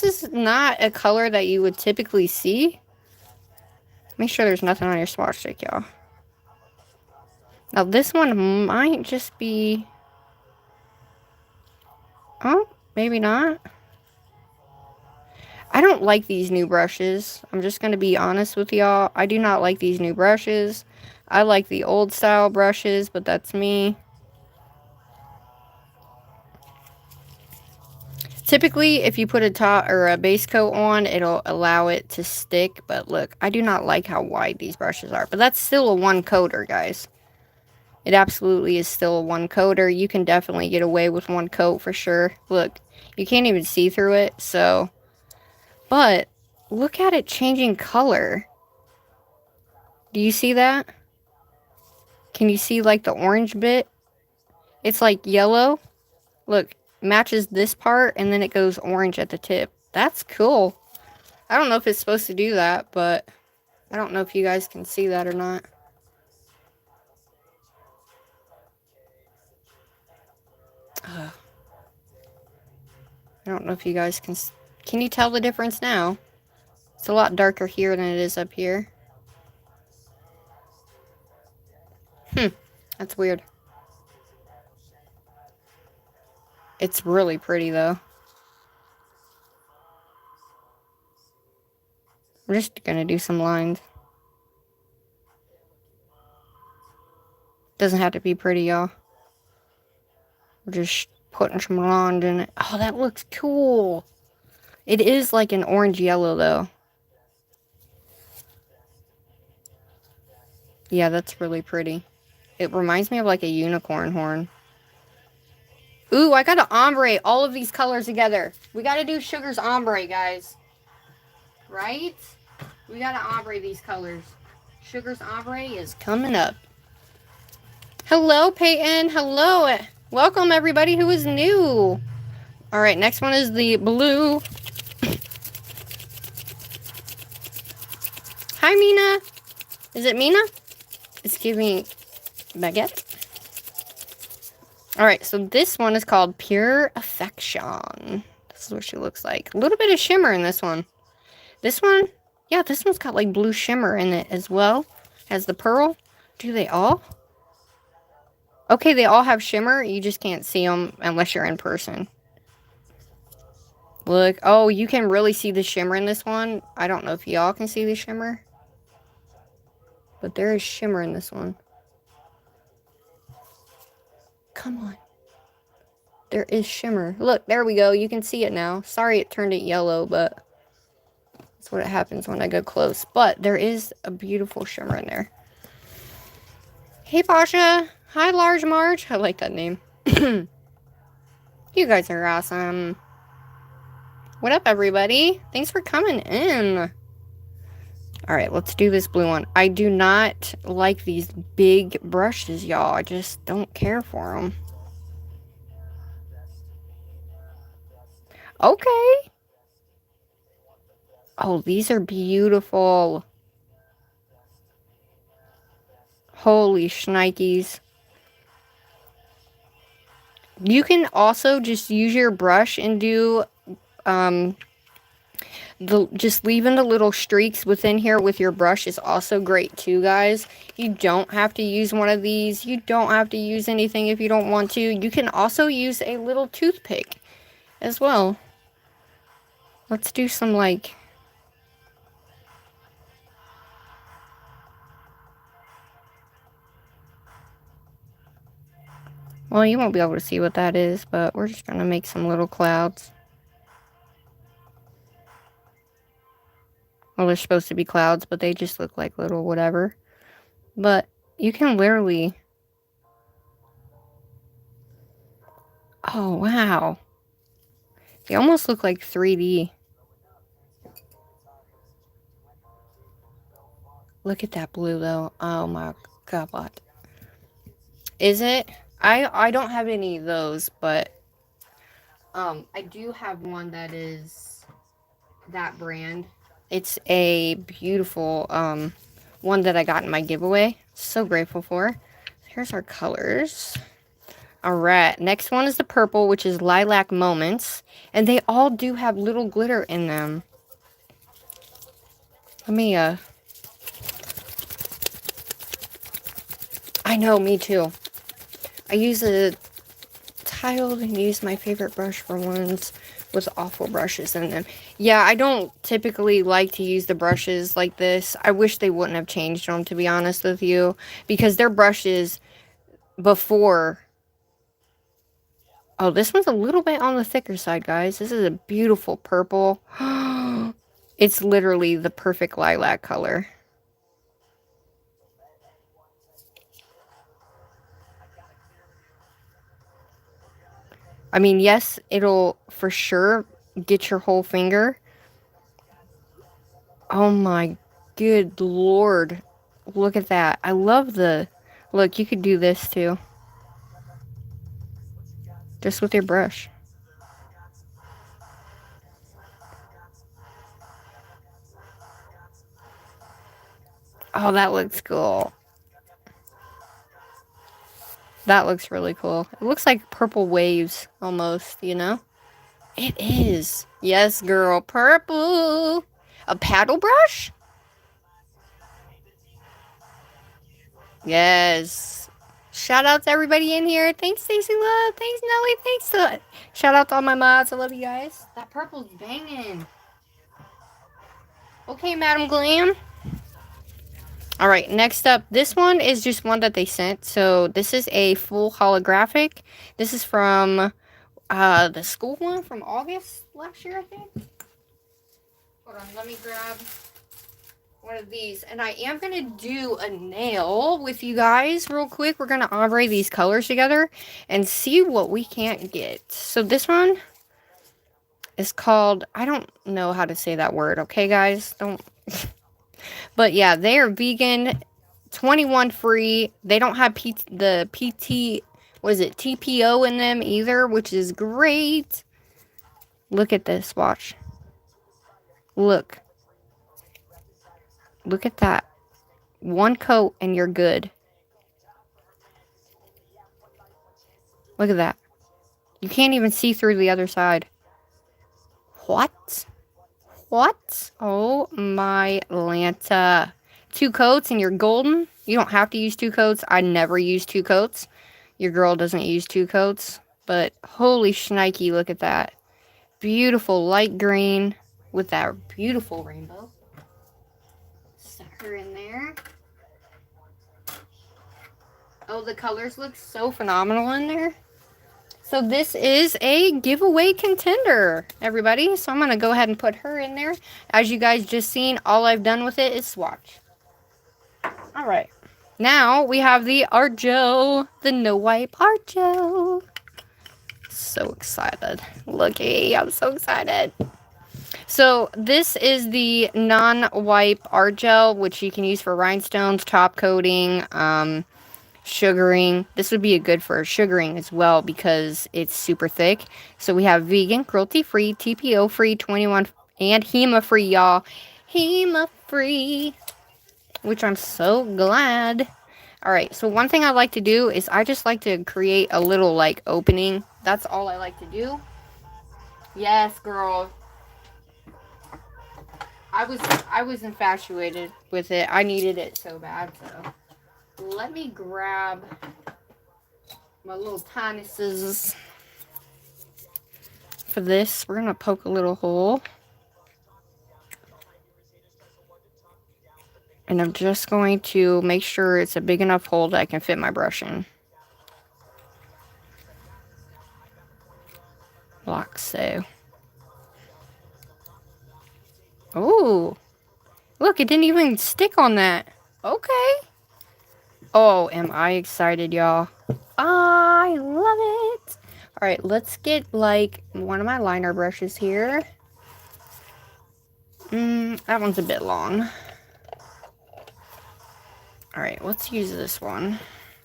is not a color that you would typically see. Make sure there's nothing on your swatch stick, y'all. Now, this one might just be... Oh, maybe not. I don't like these new brushes. I'm just going to be honest with y'all. I do not like these new brushes. I like the old style brushes, but that's me. Typically, if you put a top or a base coat on, it'll allow it to stick. But look, I do not like how wide these brushes are. But that's still a 1 coater, guys. It absolutely is still a 1 coater. You can definitely get away with 1 coat for sure. Look, you can't even see through it, so... But, look at it changing color. Do you see that? Can you see, like, the orange bit? It's, like, yellow. Look, matches this part, and then it goes orange at the tip. That's cool. I don't know if it's supposed to do that, but... I don't know if you guys can see that or not. I don't know if you guys can... Can you tell the difference now? It's a lot darker here than it is up here. That's weird. It's really pretty, though. I'm just gonna do some lines. Doesn't have to be pretty, y'all. We're just putting some lines in it. Oh, that looks cool. It is like an orange yellow, though. Yeah, that's really pretty. It reminds me of like a unicorn horn. Ooh, I gotta ombre all of these colors together. We gotta do Sugar's ombre, guys. Right? We gotta ombre these colors. Sugar's ombre is coming up. Hello, Peyton. Hello. Welcome, everybody who is new. Alright, next one is the blue. Hi, Mina. Is it Mina? It's giving baguette. Alright, so this one is called Pure Affection. This is what she looks like. A little bit of shimmer in this one. This one, yeah, this one's got like blue shimmer in it as well as the pearl. Do they all? Okay, they all have shimmer. You just can't see them unless you're in person. Look, oh, you can really see the shimmer in this one. I don't know if y'all can see the shimmer. But there is shimmer in this one. Come on. There is shimmer. Look, there we go. You can see it now. Sorry it turned it yellow, but that's what happens when I go close. But there is a beautiful shimmer in there. Hey, Pasha. Hi, Large Marge. I like that name. You guys are awesome. What up, everybody? Thanks for coming in. Alright, let's do this blue one. I do not like these big brushes, y'all. I just don't care for them. Okay. Oh, these are beautiful. Holy shnikes. You can also just use your brush and do, just leaving the little streaks within here with your brush is also great too, guys. You don't have to use one of these. You don't have to use anything if you don't want to. You can also use a little toothpick as well. Let's do some, like... Well, you won't be able to see what that is, but we're just going to make some little clouds. Well, they're supposed to be clouds, but they just look like little whatever. But you can literally... Oh, wow. They almost look like 3D. Look at that blue, though. Oh, my God. Is it? I don't have any of those, but... I do have one that is that brand. It's a beautiful, one that I got in my giveaway. So grateful for. Here's our colors. Alright, next one is the purple, which is Lilac Moments. And they all do have little glitter in them. Let me, I know, me too. I use a tiled and use my favorite brush for ones with awful brushes in them. Yeah, I don't typically like to use the brushes like this. I wish they wouldn't have changed them, to be honest with you. Because their brushes before... Oh, this one's a little bit on the thicker side, guys. This is a beautiful purple. It's literally the perfect lilac color. I mean, yes, it'll for sure get your whole finger. Oh my good lord. Look at that. I love the... Look, you could do this too. Just with your brush. Oh, that looks cool. That looks really cool. It looks like purple waves, almost, you know? It is. Yes, girl. Purple. A paddle brush? Yes. Shout out to everybody in here. Thanks, Stacy Love. Thanks, Nelly. Thanks. Shout out to all my mods. I love you guys. That purple's banging. Okay, Madam Glam. Alright, next up, this one is just one that they sent. So, this is a full holographic. This is from the school one from August last year, I think. Hold on, let me grab one of these. And I am going to do a nail with you guys real quick. We're going to ombre these colors together and see what we can't get. So, this one is called... I don't know how to say that word, okay, guys? Don't... But yeah, they are vegan, 21 free. They don't have the PT, was it TPO in them either, which is great. Look at this, watch. Look. Look at that. One coat and you're good. Look at that. You can't even see through the other side. What? What? Oh my Lanta. 2 coats and you're golden? You don't have to use 2 coats. I never use 2 coats. Your girl doesn't use 2 coats. But holy shnikey, look at that. Beautiful light green with that beautiful rainbow. Stuck her in there. Oh, the colors look so phenomenal in there. So this is a giveaway contender, everybody. So I'm going to go ahead and put her in there. As you guys just seen, all I've done with it is swatch. Alright. Now we have the art gel, the no wipe art gel. So excited. Looky, I'm so excited. So this is the non-wipe art gel, which you can use for rhinestones, top coating, sugaring. This would be good for sugaring as well because it's super thick. So we have vegan, cruelty-free, TPO-free, 21, and HEMA-free, y'all. HEMA-free, which I'm so glad. Alright, so one thing I like to do is I just like to create a little, like, opening. That's all I like to do. Yes, girl. I was infatuated with it. I needed it so bad, so let me grab my little tiny scissors for this. We're gonna poke a little hole. And I'm just going to make sure it's a big enough hole that I can fit my brush in. Like so. Oh, look, it didn't even stick on that. Okay. Oh, am I excited, y'all. I love it. All right, let's get, like, one of my liner brushes here. That one's a bit long. All right, let's use this one.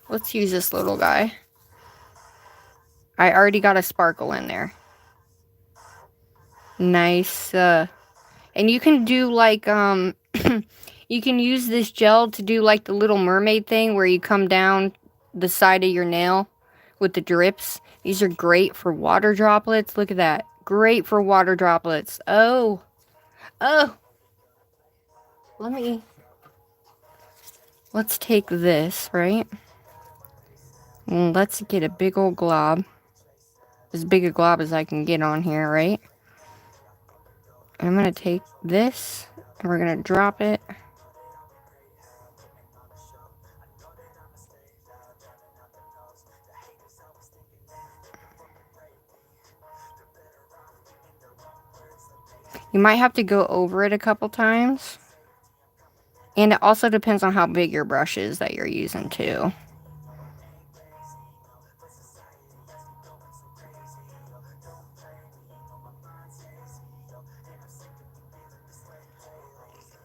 Let's use this little guy. I already got a sparkle in there. Nice. And you can do, like, you can use this gel to do, like, the Little Mermaid thing where you come down the side of your nail with the drips. These are great for water droplets. Look at that. Great for water droplets. Oh. Oh. Let's take this, right? And let's get a big old glob. As big a glob as I can get on here, right? And I'm going to take this and we're going to drop it. You might have to go over it a couple times. And it also depends on how big your brush is that you're using too.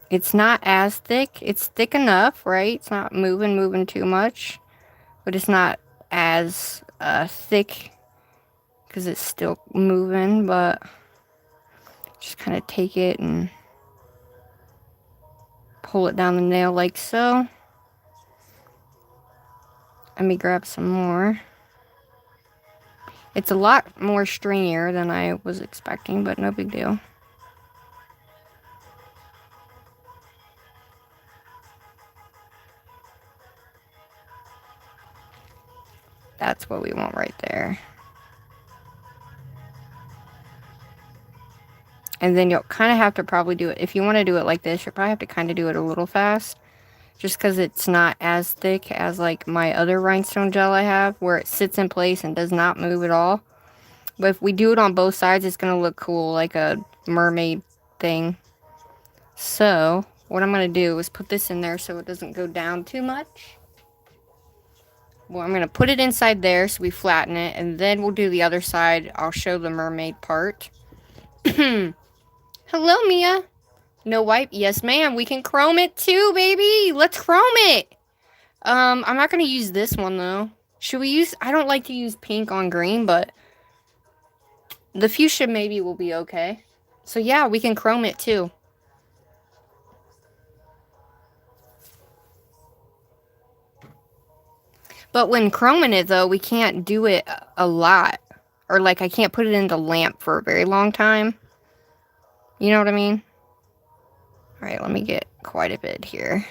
It's not as thick. It's thick enough, right? It's not moving too much. But it's not as thick because it's still moving. But just kind of take it and pull it down the nail like so. Let me grab some more. It's a lot more stringier than I was expecting, but no big deal. That's what we want right there. And then you'll kind of have to probably do it. If you want to do it like this, you'll probably have to kind of do it a little fast. Just because it's not as thick as like my other rhinestone gel I have, where it sits in place and does not move at all. But if we do it on both sides, it's going to look cool, like a mermaid thing. So, what I'm going to do is put this in there so it doesn't go down too much. Well, I'm going to put it inside there so we flatten it, and then we'll do the other side. I'll show the mermaid part. Hello, Mia. No wipe? Yes, ma'am. We can chrome it too, baby. Let's chrome it. I'm not going to use this one, though. Should we use... I don't like to use pink on green, but the fuchsia maybe will be okay. So, yeah, we can chrome it too. But when chroming it, though, we can't do it a lot. Or, like, I can't put it in the lamp for a very long time. You know what I mean? Alright, let me get quite a bit here.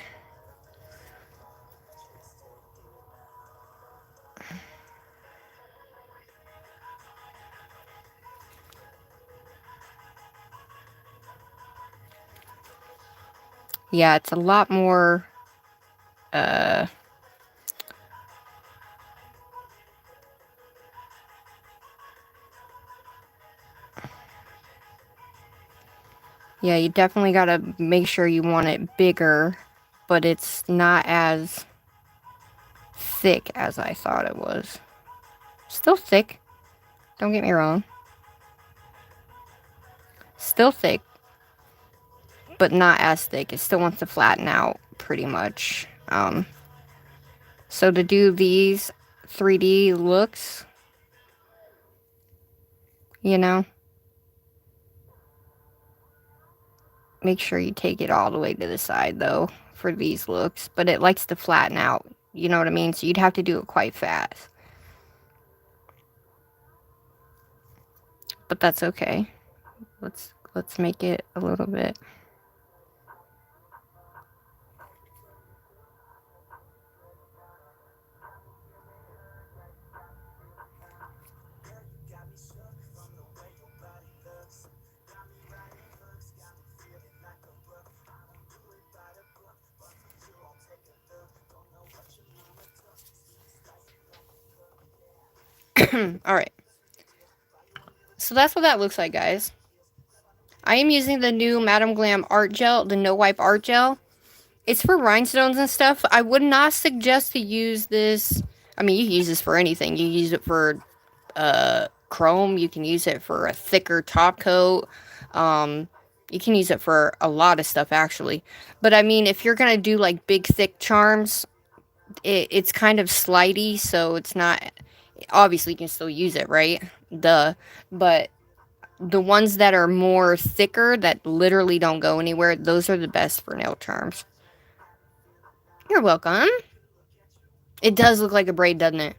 Yeah, it's a lot more... Yeah, you definitely gotta make sure you want it bigger, but it's not as thick as I thought it was. Still thick. Don't get me wrong. Still thick. But not as thick. It still wants to flatten out pretty much. So to do these 3D looks, you know, make sure you take it all the way to the side though for these looks. But it likes to flatten out. You know what I mean? So you'd have to do it quite fast. But that's okay. Let's make it a little bit. Alright. So that's what that looks like, guys. I am using the new Madam Glam art gel, the no wipe art gel. It's for rhinestones and stuff. I would not suggest to use this. I mean, you can use this for anything. You can use it for chrome. You can use it for a thicker top coat. You can use it for a lot of stuff, actually. But I mean, if you're going to do like big, thick charms, it's kind of slidey, so it's not... Obviously, you can still use it, right? Duh. But the ones that are more thicker, that literally don't go anywhere, those are the best for nail charms. You're welcome. It does look like a braid, doesn't it?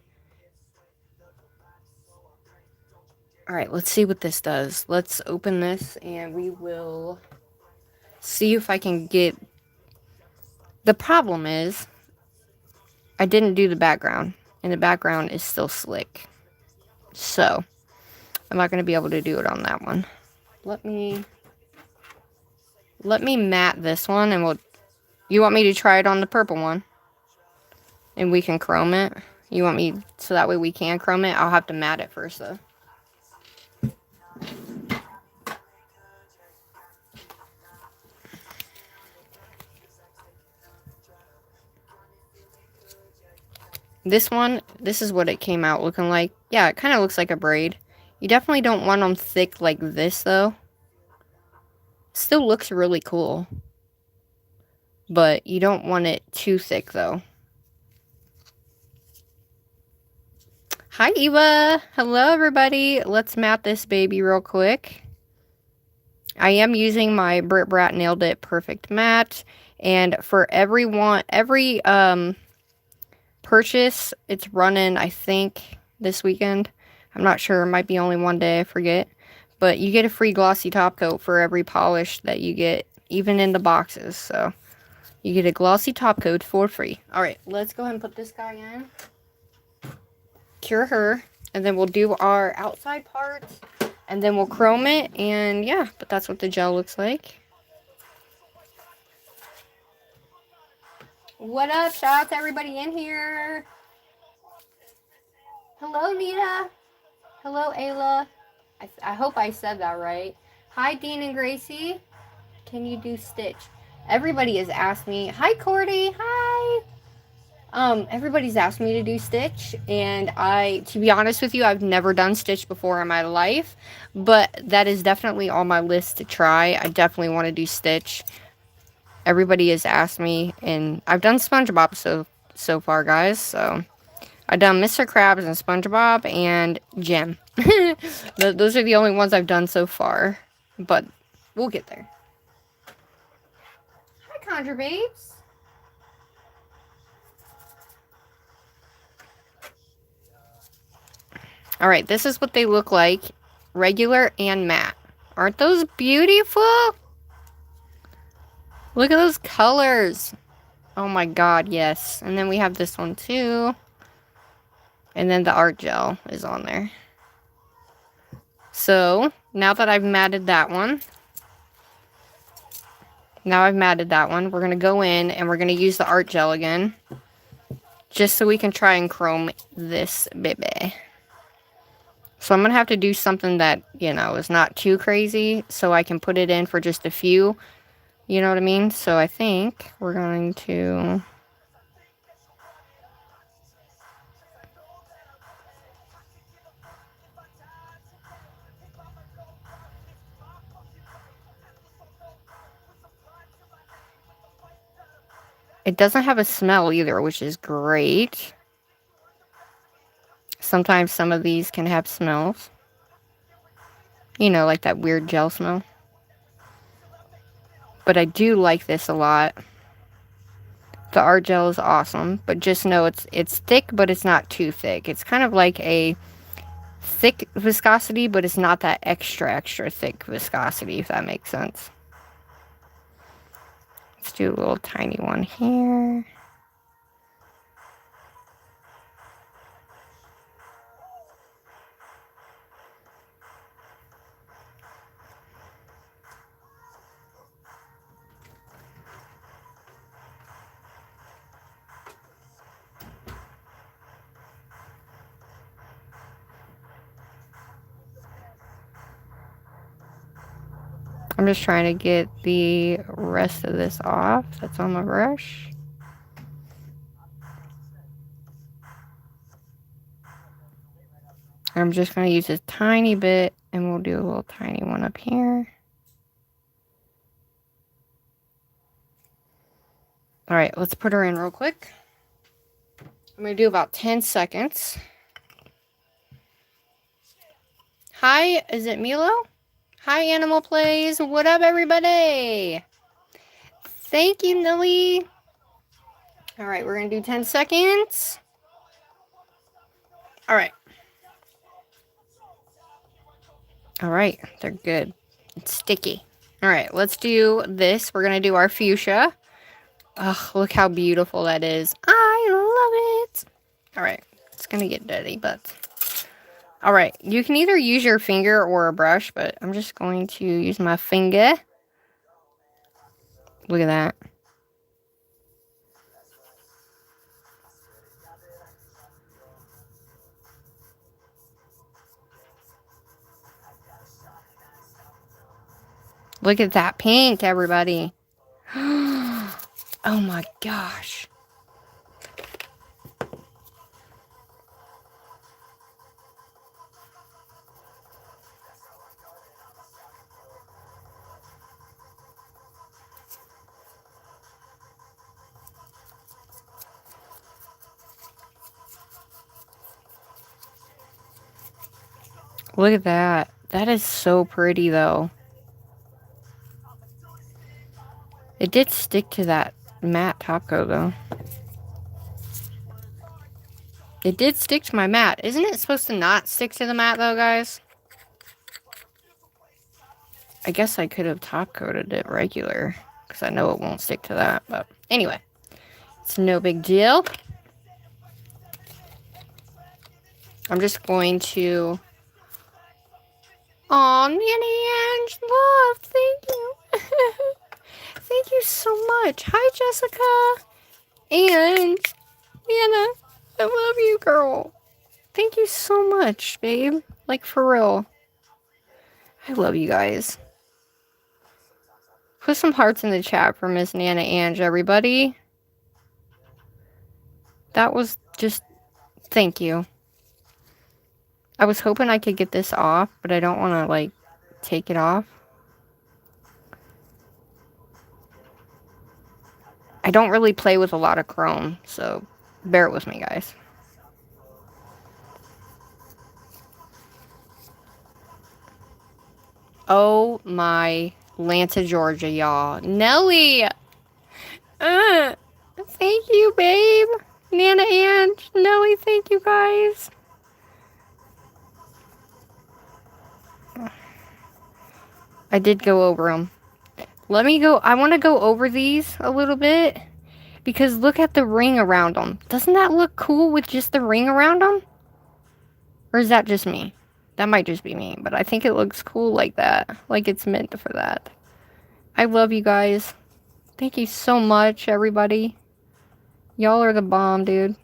Alright, let's see what this does. Let's open this and we will see if I can get... The problem is, I didn't do the background, and the background is still slick. So, I'm not going to be able to do it on that one. Let me matte this one, and we'll... You want me to try it on the purple one? And we can chrome it? You want me... So that way we can chrome it? I'll have to matte it first, though. This one, this is what it came out looking like. Yeah, it kind of looks like a braid. You definitely don't want them thick like this, though. Still looks really cool. But you don't want it too thick, though. Hi, Eva. Hello, everybody. Let's matte this baby real quick. I am using my Brit Brat Nailed It Perfect Matte. And for every purchase, it's running, I think, this weekend. I'm not sure. It might be only one day. I forget. But you get a free glossy top coat for every polish that you get, even in the boxes. So, you get a glossy top coat for free. Alright, let's go ahead and put this guy in. Cure her. And then we'll do our outside parts. And then we'll chrome it. And yeah, but that's what the gel looks like. What up? Shout out to everybody in here. Hello, Nita. Hello, Ayla. I hope I said that right. Hi, Dean and Gracie. Can you do stitch? Everybody has asked me. Hi, Cordy. Hi. Everybody's asked me to do stitch, and to be honest with you, I've never done stitch before in my life, but that is definitely on my list to try. I definitely want to do stitch. Everybody has asked me, and I've done SpongeBob so far, guys. So I've done Mr. Krabs and SpongeBob and Jim. Those are the only ones I've done so far, but we'll get there. Hi, Conjure Babes. Alright, this is what they look like, regular and matte. Aren't those beautiful? Look at those colors. Oh my god, yes. And then we have this one too. And then the art gel is on there. So, now that I've matted that one. We're going to go in and we're going to use the art gel again. Just so we can try and chrome this baby. So I'm going to have to do something that, you know, is not too crazy. So I can put it in for just a few. You know what I mean? So I think we're going to... It doesn't have a smell either, which is great. Sometimes some of these can have smells. You know, like that weird gel smell. But I do like this a lot. The art gel is awesome, but just know it's thick, but it's not too thick. It's kind of like a thick viscosity, but it's not that extra thick viscosity, if that makes sense. Let's do a little tiny one here. I'm just trying to get the rest of this off that's on my brush. I'm just going to use a tiny bit, and we'll do a little tiny one up here. Alright, let's put her in real quick. I'm going to do about 10 seconds. Hi, is it Milo? Hi, Animal Plays. What up, everybody? Thank you, Nelly. Alright, we're going to do 10 seconds. Alright. Alright, they're good. It's sticky. Alright, let's do this. We're going to do our fuchsia. Ugh, look how beautiful that is. I love it. Alright, it's going to get dirty, but... Alright, you can either use your finger or a brush, but I'm just going to use my finger. Look at that. Look at that pink, everybody. Oh my gosh. Look at that. That is so pretty, though. It did stick to that matte top coat, though. It did stick to my matte. Isn't it supposed to not stick to the matte, though, guys? I guess I could have top coated it regular, because I know it won't stick to that, but anyway. It's no big deal. I'm just going to... Aw, Nanny Ange, love, thank you. Thank you so much. Hi, Jessica. And Anna, I love you, girl. Thank you so much, babe. Like, for real. I love you guys. Put some hearts in the chat for Miss Nana Ange, everybody. That was just... Thank you. I was hoping I could get this off, but I don't want to, like, take it off. I don't really play with a lot of chrome, so bear with me, guys. Oh my Atlanta, Georgia, y'all. Nelly! Thank you, babe. Nana Ange, Nelly, thank you, guys. I did go over them. Let me go. I want to go over these a little bit. Because look at the ring around them. Doesn't that look cool with just the ring around them? Or is that just me? That might just be me. But I think it looks cool like that. Like it's meant for that. I love you guys. Thank you so much, everybody. Y'all are the bomb, dude.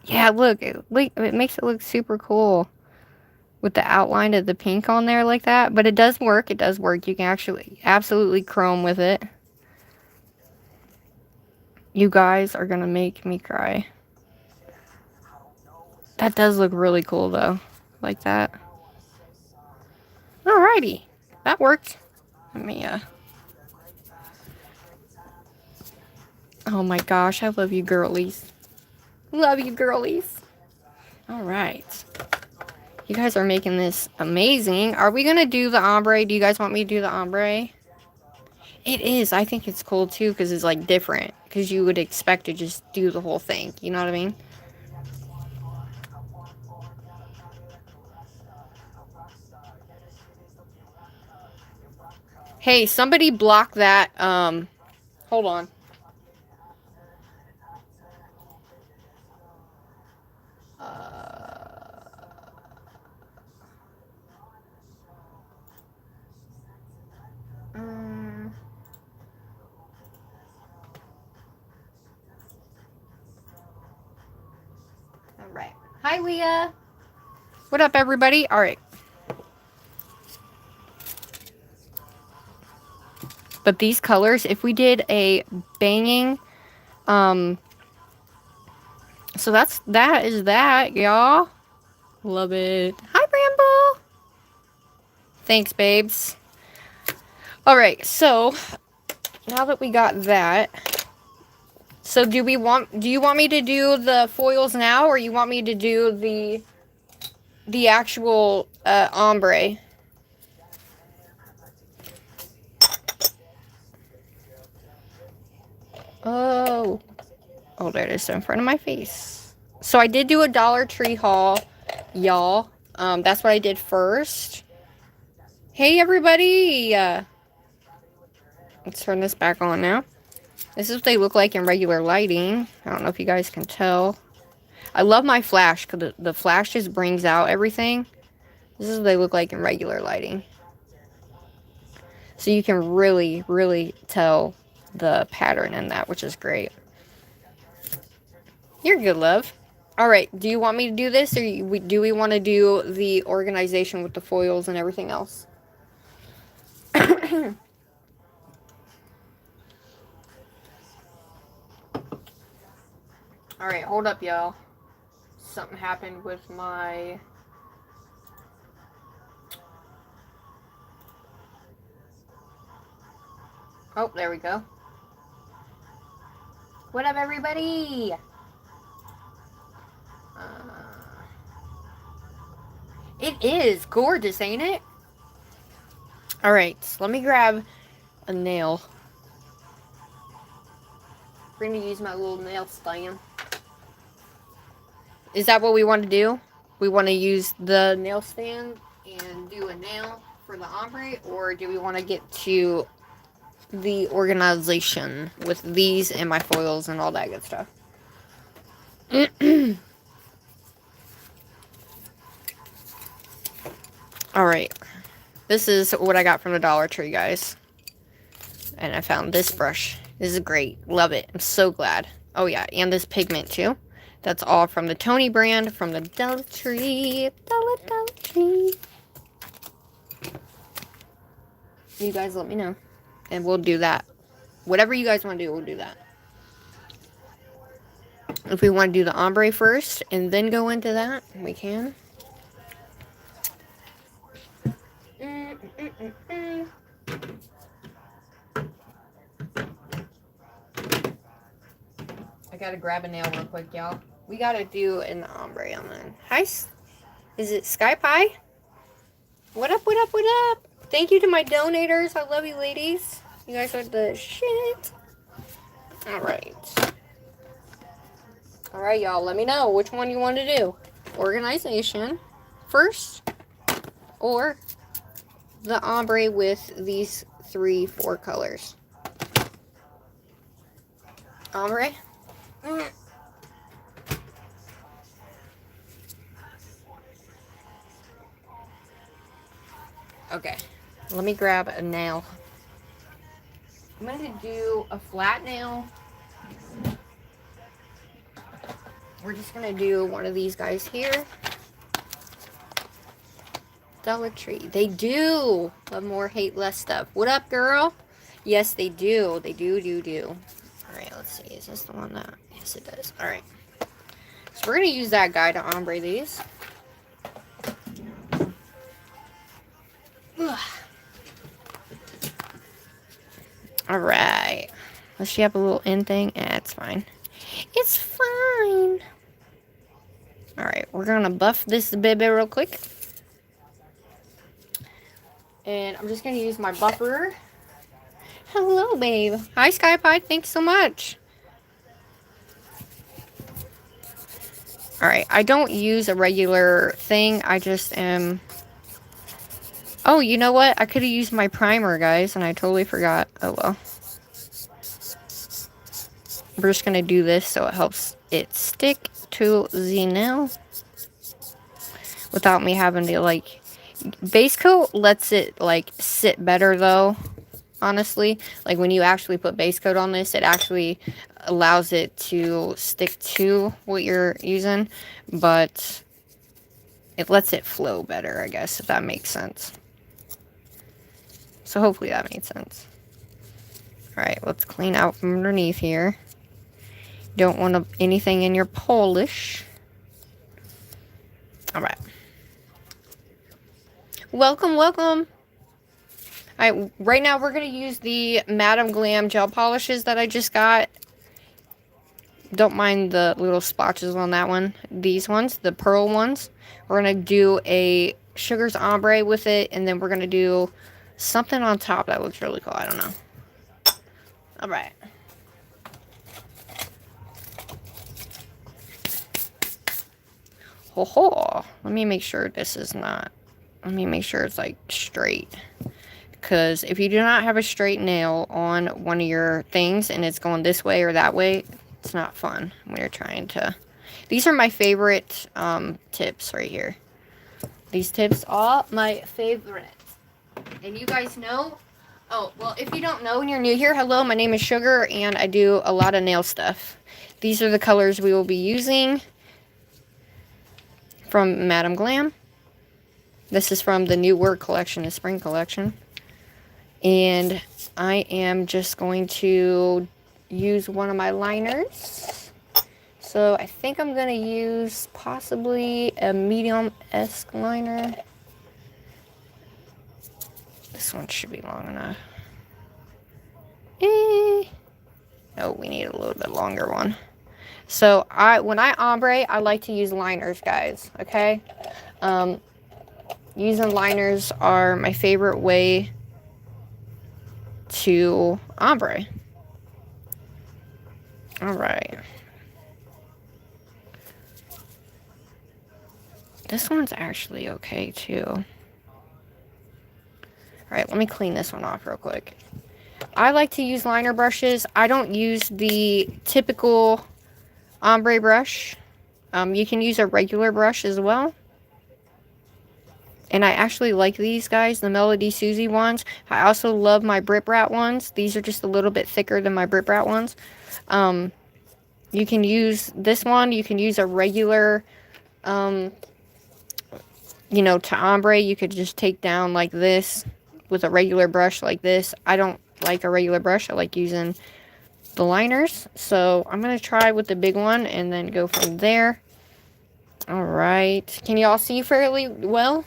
Yeah, look. It makes it look super cool. With the outline of the pink on there like that. But it does work. It does work. You can actually absolutely chrome with it. You guys are gonna make me cry. That does look really cool, though. Like that. Alrighty. That worked. Let me, Oh my gosh, I love you girlies. Love you girlies. All right. You guys are making this amazing. Are we going to do the ombre? Do you guys want me to do the ombre? It is. I think it's cool too because it's like different. Because you would expect to just do the whole thing. You know what I mean? Hey, somebody block that. Hold on. All right. Hi, Leah. What up, everybody? All right. But these colors, if we did a banging, so that is that, y'all. Love it. Hi, Bramble. Thanks, babes. All right, so now that we got that, so do you want me to do the foils now, or you want me to do the actual ombre? Oh, there it is in front of my face. So I did do a Dollar Tree haul, y'all. That's what I did first. Hey, everybody. Let's turn this back on now. This is what they look like in regular lighting. I don't know if you guys can tell. I love my flash because the flash just brings out everything. This is what they look like in regular lighting. So you can really, really tell the pattern in that, which is great. You're good, love. All right, do you want me to do this, or do we want to do the organization with the foils and everything else? All right, hold up, y'all. Something happened with my... Oh, there we go. What up, everybody? It is gorgeous, ain't it? All right, so let me grab a nail. We're gonna use my little nail stand. Is that what we want to do? We want to use the nail stand and do a nail for the ombre, or do we want to get to the organization with these and my foils and all that good stuff? All right, this is what I got from the Dollar Tree, guys, and I found this brush. This is great. Love it. I'm so glad. Oh yeah, and this pigment too. That's all from the Tony brand from the Dollar Tree. Dollar Tree. You guys let me know, and we'll do that. Whatever you guys want to do, we'll do that. If we want to do the ombre first and then go into that, we can. I gotta grab a nail real quick, y'all. We gotta do an ombre on that. Hi, is it Sky Pie? What up, what up, what up? Thank you to my donators. I love you, ladies. You guys are the shit. Alright. Alright, y'all. Let me know which one you want to do. Organization first, or the ombre with these 3-4 colors. Ombre? Okay, let me grab a nail. I'm going to do a flat nail. We're just going to do one of these guys here. Dollar Tree. They do love more, hate less stuff. What up, girl? Yes, they do. They do. Alright, let's see. Is this the one that... Yes, it does. Alright. So we're going to use that guy to ombre these. Alright. Does she have a little end thing? It's fine. It's fine. Alright, we're gonna buff this baby real quick. And I'm just gonna use my buffer. Hello, babe. Hi, Sky Pie. Thanks so much. Alright, I don't use a regular thing. I just am... Oh, you know what? I could have used my primer, guys, and I totally forgot. Oh, well. We're just going to do this so it helps it stick to the nail. Without me having to, like... Base coat lets it, like, sit better, though. Honestly. Like, when you actually put base coat on this, it actually allows it to stick to what you're using. But it lets it flow better, I guess, if that makes sense. So hopefully that made sense. Alright, let's clean out from underneath here. Don't want anything in your polish. Alright. Welcome, welcome. Alright, right now we're going to use the Madam Glam gel polishes that I just got. Don't mind the little splotches on that one. These ones, the pearl ones. We're going to do a Sugar's Ombre with it, and then we're going to do something on top that looks really cool. I don't know. Alright. Ho ho. Let me make sure this is not... Let me make sure it's like straight. Because if you do not have a straight nail on one of your things and it's going this way or that way, it's not fun when you're trying to... These are my favorite tips right here. These tips are my favorite. And you guys know... Oh, well, if you don't know and you're new here, hello, my name is Sugar and I do a lot of nail stuff. These are the colors we will be using from Madam Glam. This is from the New Work collection, the spring collection. And I am just going to use one of my liners. So I think I'm going to use possibly a medium-esque liner. This one should be long enough. Oh, we need a little bit longer one. So when I ombre, I like to use liners, guys. Okay? Using liners are my favorite way to ombre. Alright. This one's actually okay too. Alright, let me clean this one off real quick. I like to use liner brushes. I don't use the typical ombre brush. You can use a regular brush as well. And I actually like these guys, the Melody Susie ones. I also love my Brit Brat ones. These are just a little bit thicker than my Brit Brat ones. You can use this one. You can use a regular, you know, to ombre. You could just take down like this with a regular brush like this. I don't like a regular brush. I like using the liners. So I'm going to try with the big one and then go from there. Alright. Can you all see fairly well?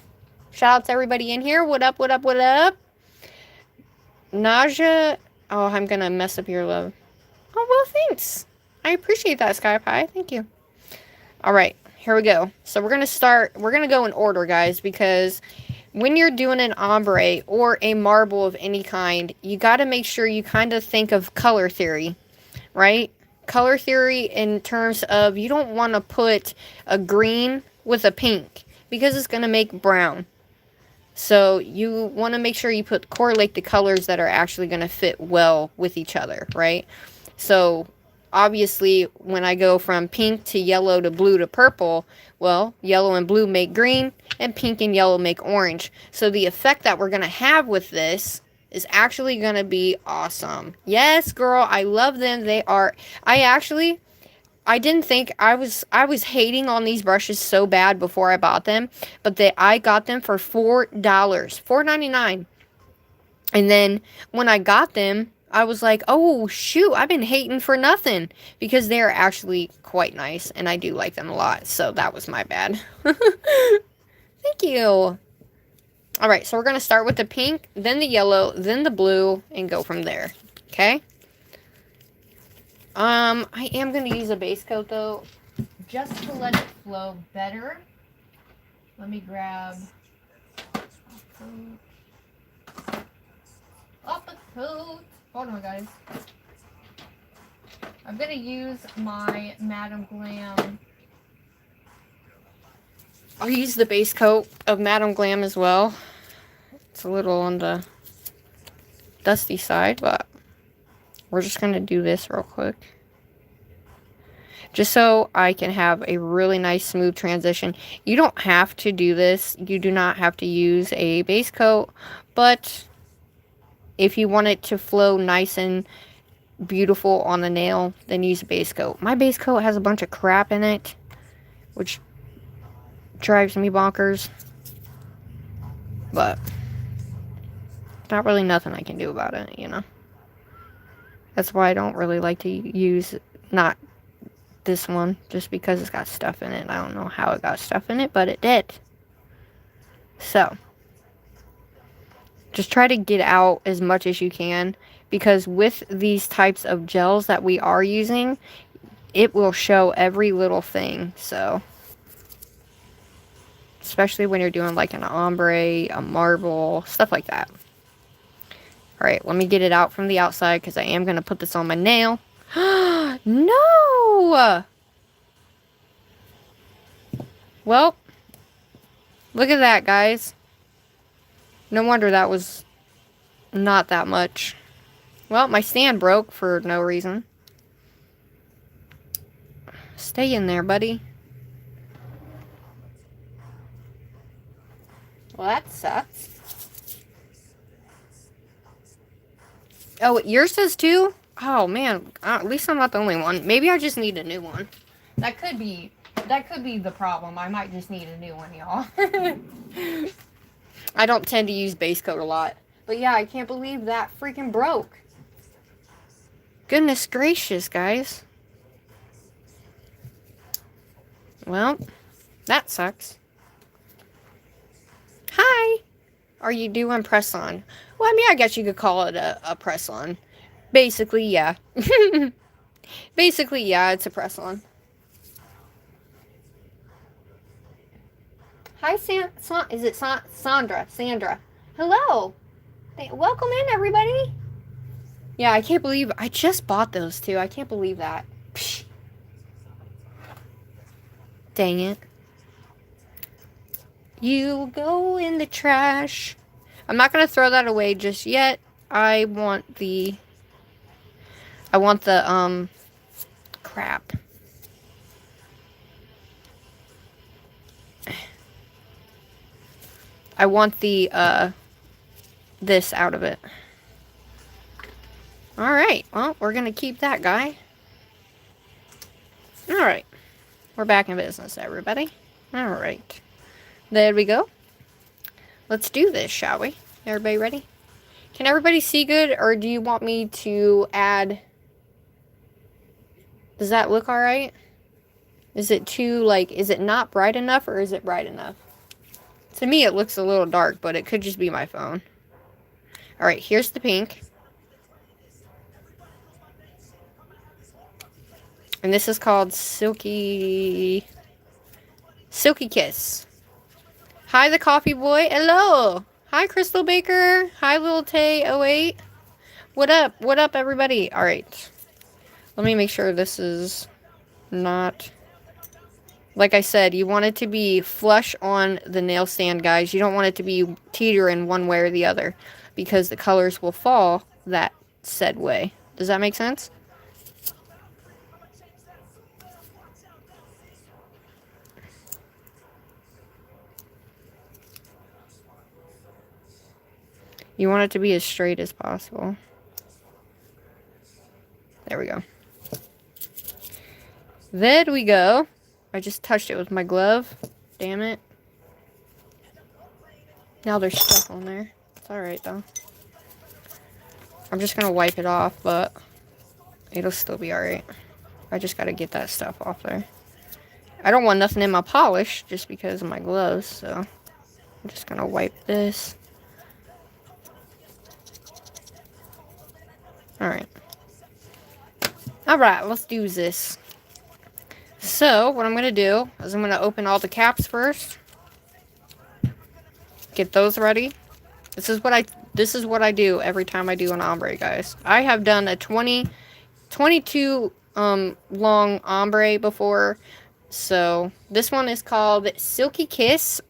Shout out to everybody in here. What up, what up, what up? Naja. Oh, I'm going to mess up your love. Oh, well, thanks. I appreciate that, Sky Pie. Thank you. Alright, here we go. So we're going to start. We're going to go in order, guys, because when you're doing an ombre or a marble of any kind, you got to make sure you kind of think of color theory, right? Color theory in terms of you don't want to put a green with a pink because it's going to make brown. So you want to make sure you correlate the colors that are actually going to fit well with each other, right? So obviously when I go from pink to yellow to blue to purple, well, yellow and blue make green and pink and yellow make orange. So the effect that we're going to have with this is actually going to be awesome. Yes, girl, I love them. They are, I didn't think, I was hating on these brushes so bad before I bought them, but I got them for $4, $4.99. And then when I got them, I was like, oh shoot, I've been hating for nothing, because they're actually quite nice and I do like them a lot. So that was my bad. Thank you. Alright, so we're going to start with the pink, then the yellow, then the blue, and go from there. Okay? I am going to use a base coat, though, just to let it flow better. Let me grab up a coat. Hold on, guys. I'm going to use my Madame Glam. I'll use the base coat of Madame Glam as well. It's a little on the dusty side, but we're just going to do this real quick. Just so I can have a really nice smooth transition. You don't have to do this. You do not have to use a base coat. But if you want it to flow nice and beautiful on the nail, then use a base coat. My base coat has a bunch of crap in it, which drives me bonkers. But not really nothing I can do about it, you know. That's why I don't really like to use not this one, just because it's got stuff in it. I don't know how it got stuff in it, but it did. So just try to get out as much as you can, because with these types of gels that we are using, it will show every little thing. So especially when you're doing like an ombre, a marble, stuff like that. Alright, let me get it out from the outside, because I am going to put this on my nail. No! Well, look at that, guys. No wonder that was not that much. Well, my stand broke for no reason. Stay in there, buddy. Well, that sucks. Oh, yours does too? Oh, man. At least I'm not the only one. Maybe I just need a new one. That could be the problem. I might just need a new one, y'all. I don't tend to use base coat a lot. But yeah, I can't believe that freaking broke. Goodness gracious, guys. Well, that sucks. Hi. Are you doing press-on? Well, I mean, I guess you could call it a press-on. Basically, yeah. Basically, yeah, it's a press-on. Hi, is it Sandra? Sandra. Hello. Welcome in, everybody. Yeah, I can't believe I just bought those too. I can't believe that. Psh. Dang it. You go in the trash. I'm not going to throw that away just yet. I want the crap. I want the, this out of it. Alright, well, we're going to keep that guy. Alright. We're back in business, everybody. Alright. There we go. Let's do this, shall we? Everybody ready? Can everybody see good, or do you want me to add... Does that look alright? Is it too, like, is it not bright enough, or is it bright enough? To me, it looks a little dark, but it could just be my phone. Alright, here's the pink. And this is called Silky Kiss. Hi, the coffee boy. Hello. Hi, Crystal Baker. Hi, Little Tay 08. What up? What up, everybody? Alright. Let me make sure this is not... Like I said, you want it to be flush on the nail stand, guys. You don't want it to be teetering one way or the other, because the colors will fall that said way. Does that make sense? You want it to be as straight as possible. There we go. There we go. I just touched it with my glove. Damn it. Now there's stuff on there. It's alright, though. I'm just gonna wipe it off, but it'll still be alright. I just gotta get that stuff off there. I don't want nothing in my polish, just because of my gloves, so I'm just gonna wipe this. Alright. Alright, let's do this. So, what I'm going to do is I'm going to open all the caps first. Get those ready. This is what I do every time I do an ombre, guys. I have done a 22 long ombre before. So, this one is called Silky Kiss.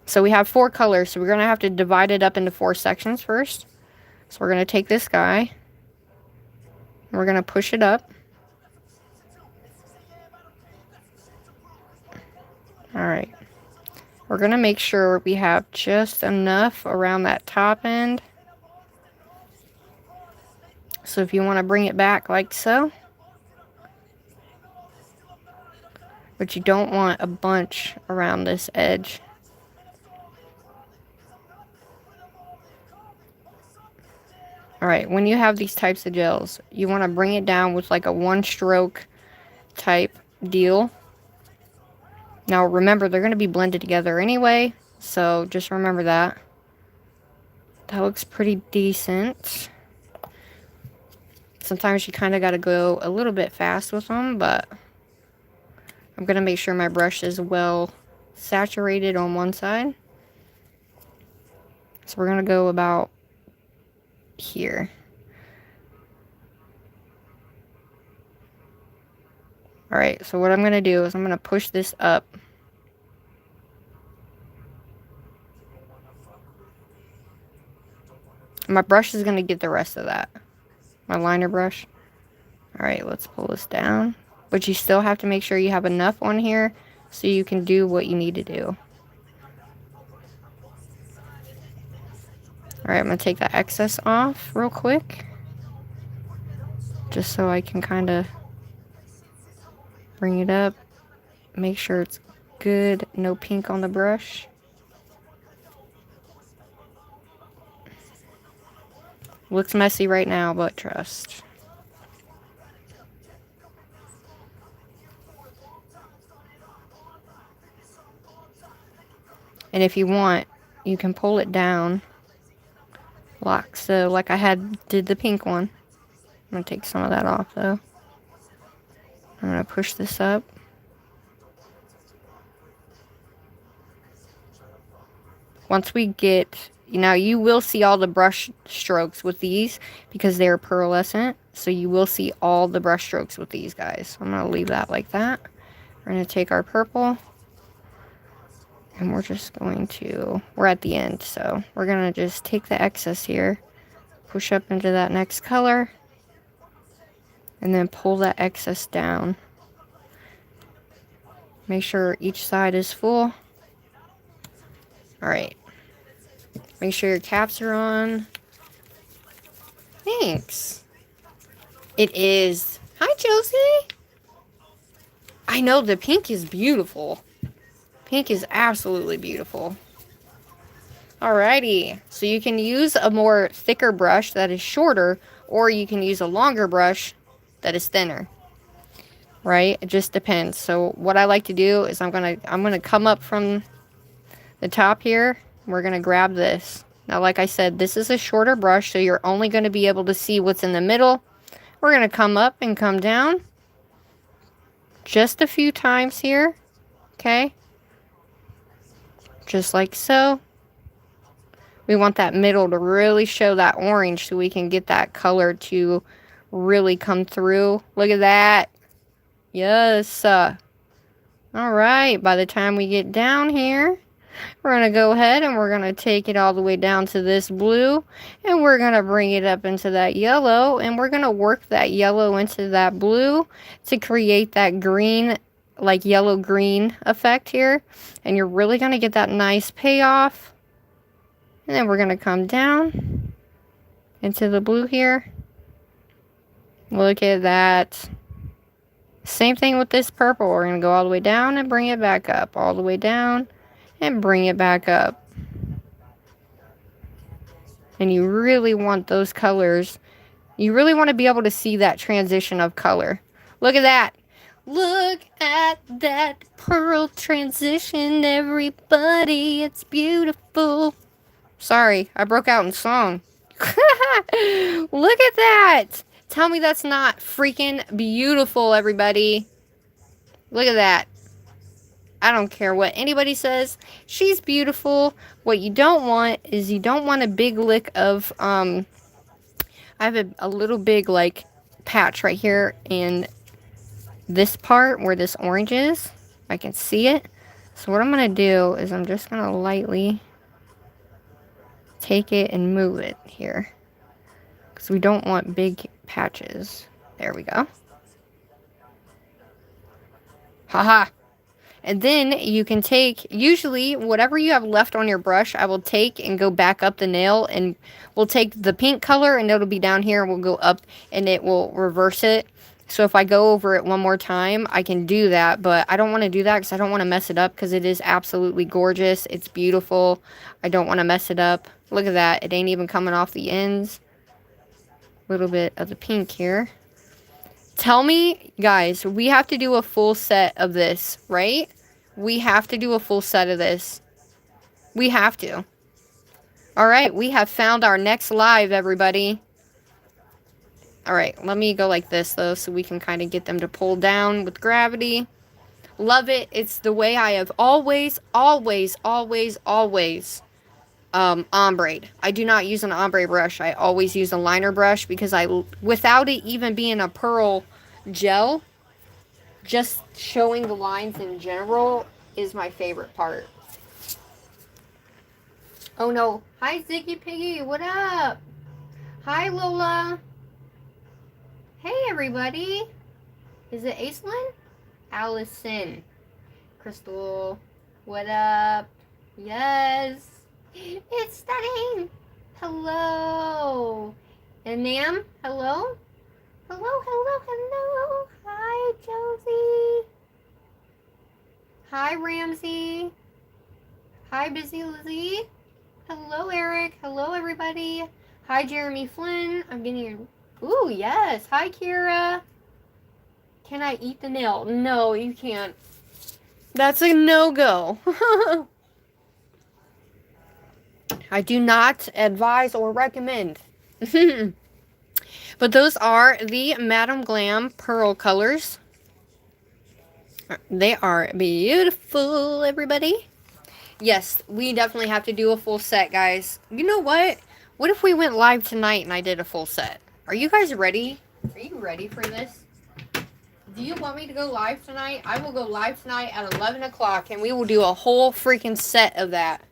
So, we have 4 colors. So, we're going to have to divide it up into 4 sections first. So, we're going to take this guy. We're going to push it up. Alright. We're going to make sure we have just enough around that top end. So if you want to bring it back like so. But you don't want a bunch around this edge. Alright, when you have these types of gels, you want to bring it down with like a 1-stroke type deal. Now remember, they're going to be blended together anyway, so just remember that. That looks pretty decent. Sometimes you kind of got to go a little bit fast with them, but I'm going to make sure my brush is well saturated on one side. So we're going to go about here. Alright, so what I'm going to do is I'm going to push this up. My brush is going to get the rest of that. My liner brush. Alright, let's pull this down. But you still have to make sure you have enough on here so you can do what you need to do. Alright, I'm going to take that excess off real quick. Just so I can kind of bring it up. Make sure it's good. No pink on the brush. Looks messy right now, but trust. And if you want, you can pull it down. So like I did the pink one. I'm going to take some of that off though. I'm going to push this up. Once we get, now you will see all the brush strokes with these because they're pearlescent. So you will see all the brush strokes with these guys. I'm going to leave that like that. We're going to take our purple. And we're just going to, we're at the end. So we're going to just take the excess here. Push up into that next color. And then pull that excess down. Make sure each side is full. Alright. Make sure your caps are on. Thanks. It is. Hi, Josie. I know the pink is beautiful. Pink is absolutely beautiful. Alrighty. So you can use a more thicker brush that is shorter, or you can use a longer brush that is thinner. Right? It just depends. So what I like to do is I'm gonna come up from the top here. We're gonna grab this. Now, like I said, this is a shorter brush, so you're only gonna be able to see what's in the middle. We're gonna come up and come down just a few times here. Okay? Just like so. We want that middle to really show that orange so we can get that color to really come through. Look at that. Yes. Alright, by the time we get down here, we're going to go ahead and we're going to take it all the way down to this blue. And we're going to bring it up into that yellow. And we're going to work that yellow into that blue to create that green, like yellow-green effect here. And you're really going to get that nice payoff. And then we're going to come down into the blue here. Look at that. Same thing with this purple. We're going to go all the way down and bring it back up. All the way down and bring it back up. And you really want those colors. You really want to be able to see that transition of color. Look at that. Look at that pearl transition, everybody. It's beautiful. Sorry, I broke out in song. Look at that. Tell me that's not freaking beautiful, everybody. Look at that. I don't care what anybody says. She's beautiful. What you don't want is you don't want a big lick of, I have a little big, like, patch right here in this part where this orange is. I can see it. So what I'm going to do is I'm just going to lightly take it and move it here. Because we don't want big patches. There we go. Haha. And then you can take, usually, whatever you have left on your brush, I will take and go back up the nail. And we'll take the pink color and it'll be down here. And we'll go up and it will reverse it. So if I go over it one more time, I can do that. But I don't want to do that because I don't want to mess it up. Because it is absolutely gorgeous. It's beautiful. I don't want to mess it up. Look at that. It ain't even coming off the ends. A little bit of the pink here. Tell me, guys, we have to do a full set of this, right? We have to do a full set of this. We have to. All right, we have found our next live, everybody. All right, let me go like this, though, so we can kind of get them to pull down with gravity. Love it. It's the way I have always ombre'd. I do not use an ombre brush. I always use a liner brush because without it even being a pearl gel, just showing the lines in general is my favorite part. Oh no. Hi Ziggy Piggy, what up? Hi Lola. Hey everybody. Is it Aislinn? Allison. Crystal, what up? Yes. It's stunning. Hello. And Nam, hello? Hello. Hi, Josie. Hi, Ramsey. Hi, Busy Lizzie. Hello, Eric. Hello, everybody. Hi, Jeremy Flynn. I'm getting your... Ooh, yes. Hi, Kira. Can I eat the nail? No, you can't. That's a no-go. I do not advise or recommend. But those are the Madame Glam Pearl colors. They are beautiful, everybody. Yes, we definitely have to do a full set, guys. You know what? What if we went live tonight and I did a full set? Are you guys ready? Are you ready for this? Do you want me to go live tonight? I will go live tonight at 11 o'clock and we will do a whole freaking set of that.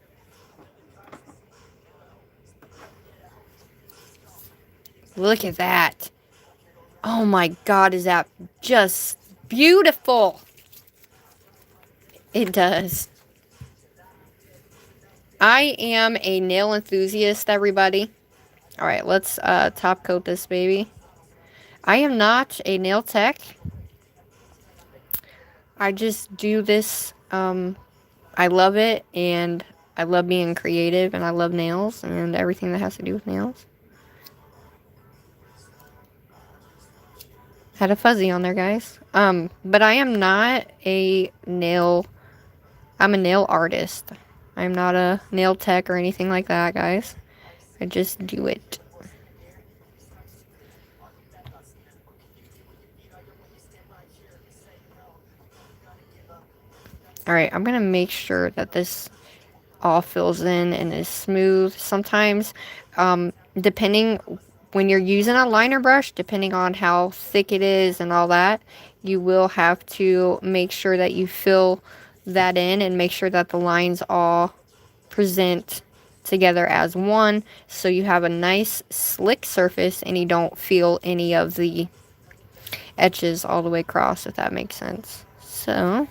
Look at that. Oh my God, is that just beautiful? It does. I am a nail enthusiast, everybody. All right, let's top coat this baby. I am not a nail tech. I just do this. I love it, and I love being creative, and I love nails and everything that has to do with nails. Had a fuzzy on there, guys. But I am not a nail... I'm a nail artist. I'm not a nail tech or anything like that, guys. I just do it. Alright, I'm going to make sure that this all fills in and is smooth. Sometimes, depending... When you're using a liner brush, depending on how thick it is and all that, you will have to make sure that you fill that in and make sure that the lines all present together as one, so you have a nice slick surface and you don't feel any of the etches all the way across, if that makes sense. So,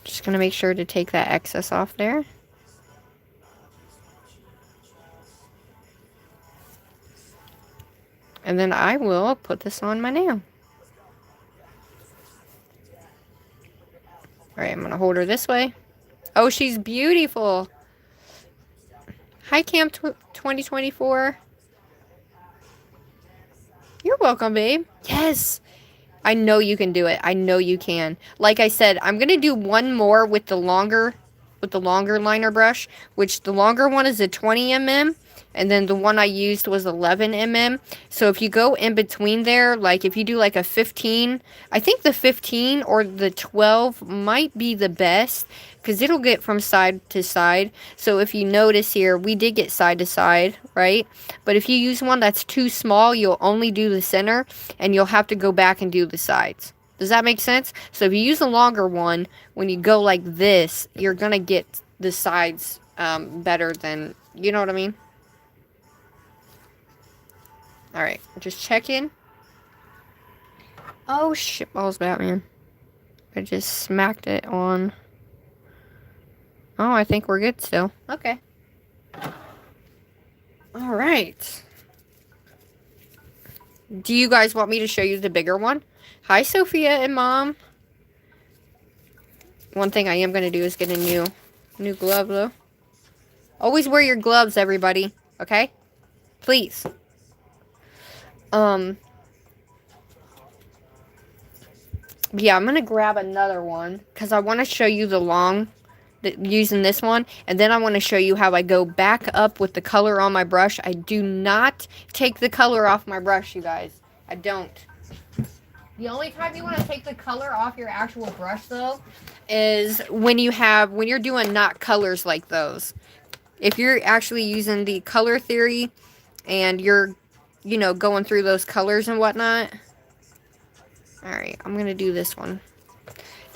just going to make sure to take that excess off there. And then I will put this on my nail. Alright, I'm going to hold her this way. Oh, she's beautiful. Hi, Camp 2024. You're welcome, babe. Yes. I know you can do it. I know you can. Like I said, I'm going to do one more with the longer with the longer liner brush, which the longer one is a 20 mm, and then the one I used was 11 mm. So if you go in between there, like if you do like a 15, I think the 15 or the 12 might be the best, because it'll get from side to side. So if you notice here, we did get side to side, right? But if you use one that's too small, you'll only do the center, and you'll have to go back and do the sides. Does that make sense? So if you use a longer one, when you go like this, you're going to get the sides better than, you know what I mean? Alright, just checking. Oh, shit balls, Batman. I just smacked it on. Oh, I think we're good still. Okay. Alright. Do you guys want me to show you the bigger one? Hi, Sophia and Mom. One thing I am going to do is get a new glove, though. Always wear your gloves, everybody. Okay? Please. Yeah, I'm going to grab another one, because I want to show you the long, using this one, and then I want to show you how I go back up with the color on my brush. I do not take the color off my brush, you guys. I don't. The only time you want to take the color off your actual brush, though, is when you're doing not colors like those. If you're actually using the color theory and you're, you know, going through those colors and whatnot. Alright, I'm going to do this one.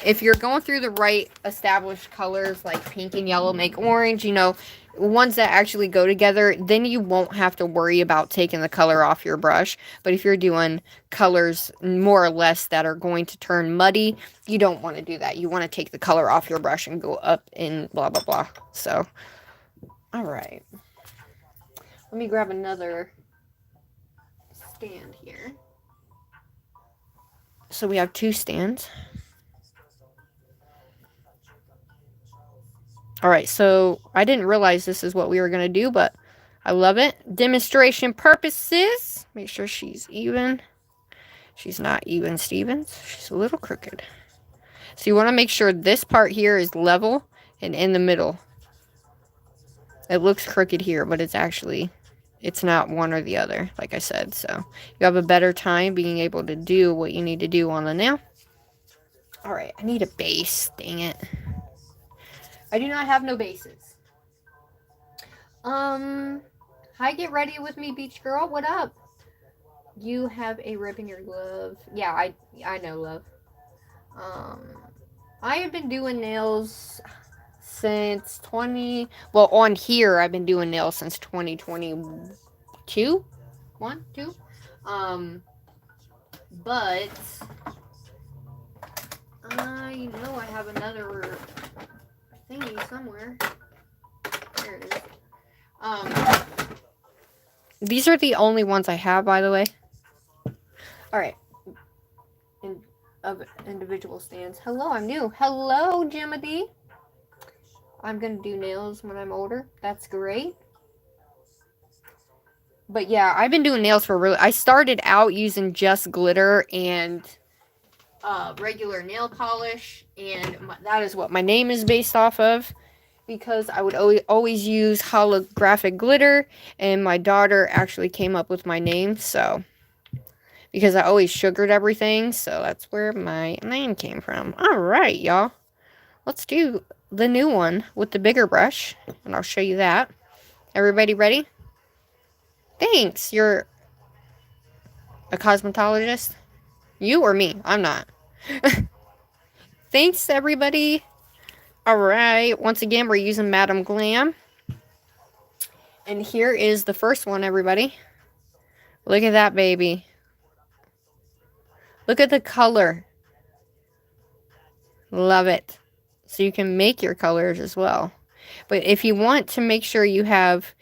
If you're going through the right established colors, like pink and yellow make orange, you know, ones that actually go together, then you won't have to worry about taking the color off your brush. But if you're doing colors more or less that are going to turn muddy, you don't want to do that. You want to take the color off your brush and go up in blah, blah, blah. So, alright. Let me grab another stand here. So we have two stands. Alright, so I didn't realize this is what we were going to do, but I love it. Demonstration purposes. Make sure she's even. She's not even, Stevens. She's a little crooked. So you want to make sure this part here is level and in the middle. It looks crooked here, but it's actually, it's not one or the other, like I said. So you have a better time being able to do what you need to do on the nail. Alright, I need a base. Dang it. I do not have no bases. Hi, get ready with me, beach girl. What up? You have a rip in your glove. Yeah, I know, love. I have been doing nails since well, on here, I've been doing nails since 2022? 1, 2? But I know I have another thingy somewhere. There it is. These are the only ones I have, by the way. Alright. Of individual stands. Hello, I'm new. Hello, Jimmy. I'm gonna do nails when I'm older. That's great. But yeah, I've been doing nails for really... I started out using just glitter and regular nail polish. And that is what my name is based off of. Because I would always use holographic glitter. And my daughter actually came up with my name. So, because I always sugared everything. So that's where my name came from. Alright, y'all. Let's do the new one with the bigger brush. And I'll show you that. Everybody ready? Thanks. You're a cosmetologist? You or me? I'm not. Thanks, everybody. Alright. Once again, we're using Madam Glam. And here is the first one, everybody. Look at that, baby. Look at the color. Love it. So you can make your colors as well. But if you want to make sure you have...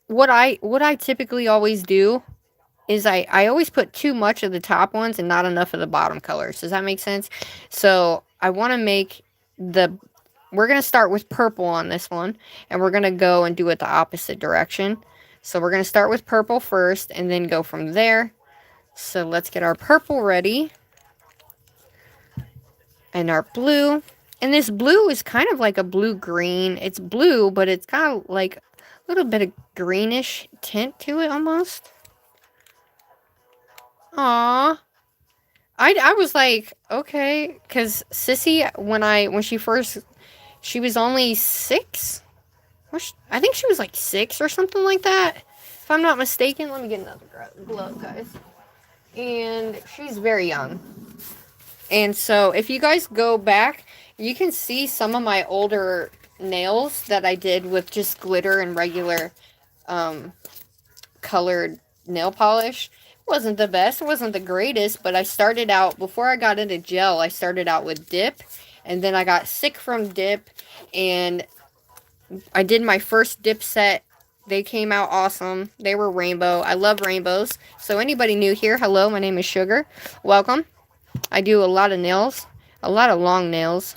What I typically always do is I always put too much of the top ones and not enough of the bottom colors. Does that make sense? So I want to make the... We're going to start with purple on this one. And we're going to go and do it the opposite direction. So we're going to start with purple first and then go from there. So let's get our purple ready. And our blue. And this blue is kind of like a blue-green. It's blue, but it's got like a little bit of greenish tint to it almost. Aww. I was like, okay, because Sissy, when she was only 6. I think she was like 6 or something like that. If I'm not mistaken, let me get another glove, guys. And she's very young. And so if you guys go back, you can see some of my older nails that I did with just glitter and regular colored nail polish. It wasn't the best, it wasn't the greatest, but I started out, before I got into gel, I started out with dip, and then I got sick from dip, and I did my first dip set. They came out awesome. They were rainbow. I love rainbows. So anybody new here, hello, my name is Sugar. Welcome. I do a lot of nails, a lot of long nails,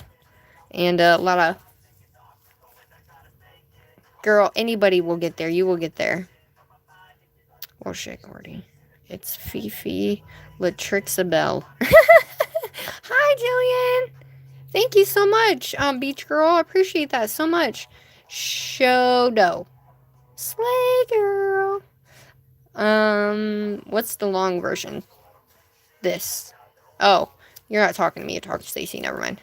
and a lot of... Girl, anybody will get there. You will get there. Oh shit, Gordy. It's Fifi Latrixabelle. Hi, Jillian. Thank you so much, Beach Girl. I appreciate that so much. Shodo. Slay girl. What's the long version? This. Oh, you're not talking to me. You're talking to Stacy. Never mind.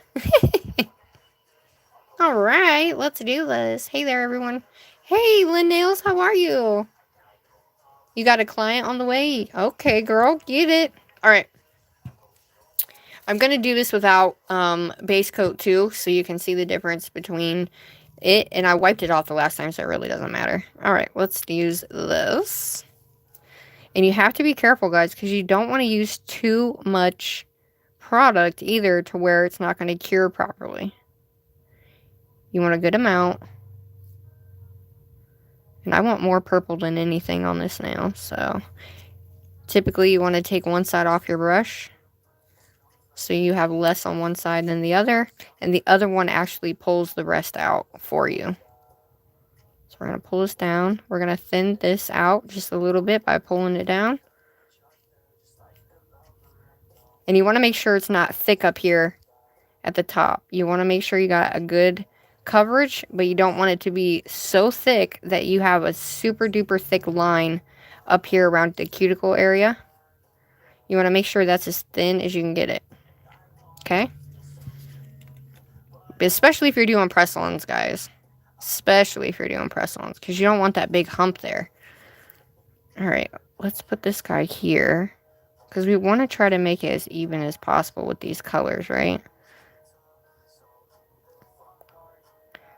Alright, let's do this. Hey there, everyone. Hey, Lynn Nails, how are you? You got a client on the way? Okay, girl, get it. Alright. I'm going to do this without base coat too, so you can see the difference between it. And I wiped it off the last time, so it really doesn't matter. Alright, let's use this. And you have to be careful, guys, because you don't want to use too much product either to where it's not going to cure properly. You want a good amount. And I want more purple than anything on this nail, so typically you want to take one side off your brush so you have less on one side than the other, and the other one actually pulls the rest out for you. So we're going to pull this down. We're going to thin this out just a little bit by pulling it down. And you want to make sure it's not thick up here at the top. You want to make sure you got a good coverage, but you don't want it to be so thick that you have a super duper thick line up here around the cuticle area. You want to make sure that's as thin as you can get it. Okay? Especially if you're doing press-ons, guys. Especially if you're doing press-ons, because you don't want that big hump there. Alright, let's put this guy here, because we want to try to make it as even as possible with these colors, right?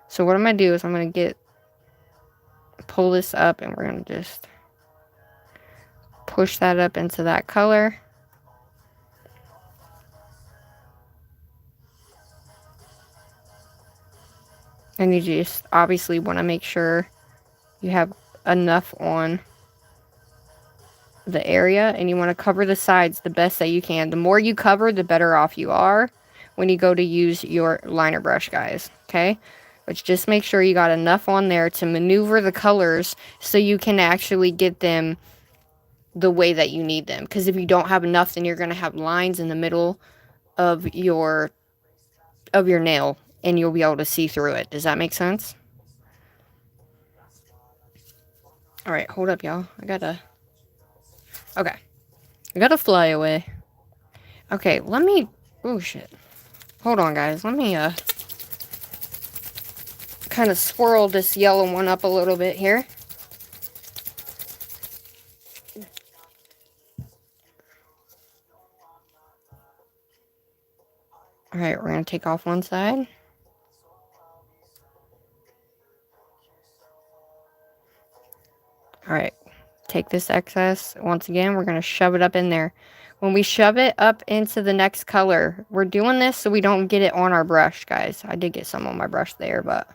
So what I'm going to do is I'm going to pull this up, and we're going to just push that up into that color. And you just obviously want to make sure you have enough on the area, and you want to cover the sides the best that you can. The more you cover, the better off you are when you go to use your liner brush, guys. Okay? But just make sure you got enough on there to maneuver the colors so you can actually get them the way that you need them. Because if you don't have enough, then you're going to have lines in the middle of your nail, and you'll be able to see through it. Does that make sense? Alright, hold up, y'all. Okay. I gotta fly away. Okay, let me... Oh, shit. Hold on, guys. Let me, kind of swirl this yellow one up a little bit here. Alright, we're going to take off one side. Alright, take this excess. Once again, we're going to shove it up in there. When we shove it up into the next color, we're doing this so we don't get it on our brush, guys. I did get some on my brush there, but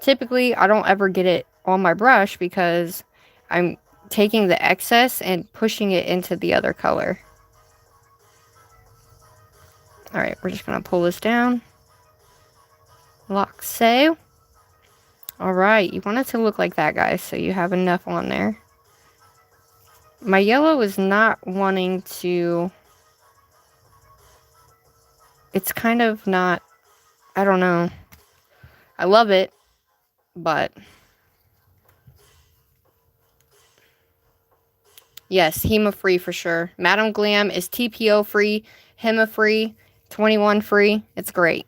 typically I don't ever get it on my brush because I'm taking the excess and pushing it into the other color. Alright, we're just going to pull this down. Lock so. Alright, you want it to look like that, guys, so you have enough on there. My yellow is not wanting to... It's kind of not I don't know. I love it, but yes, HEMA free for sure. Madam Glam is TPO free, HEMA free, 21 free. It's great.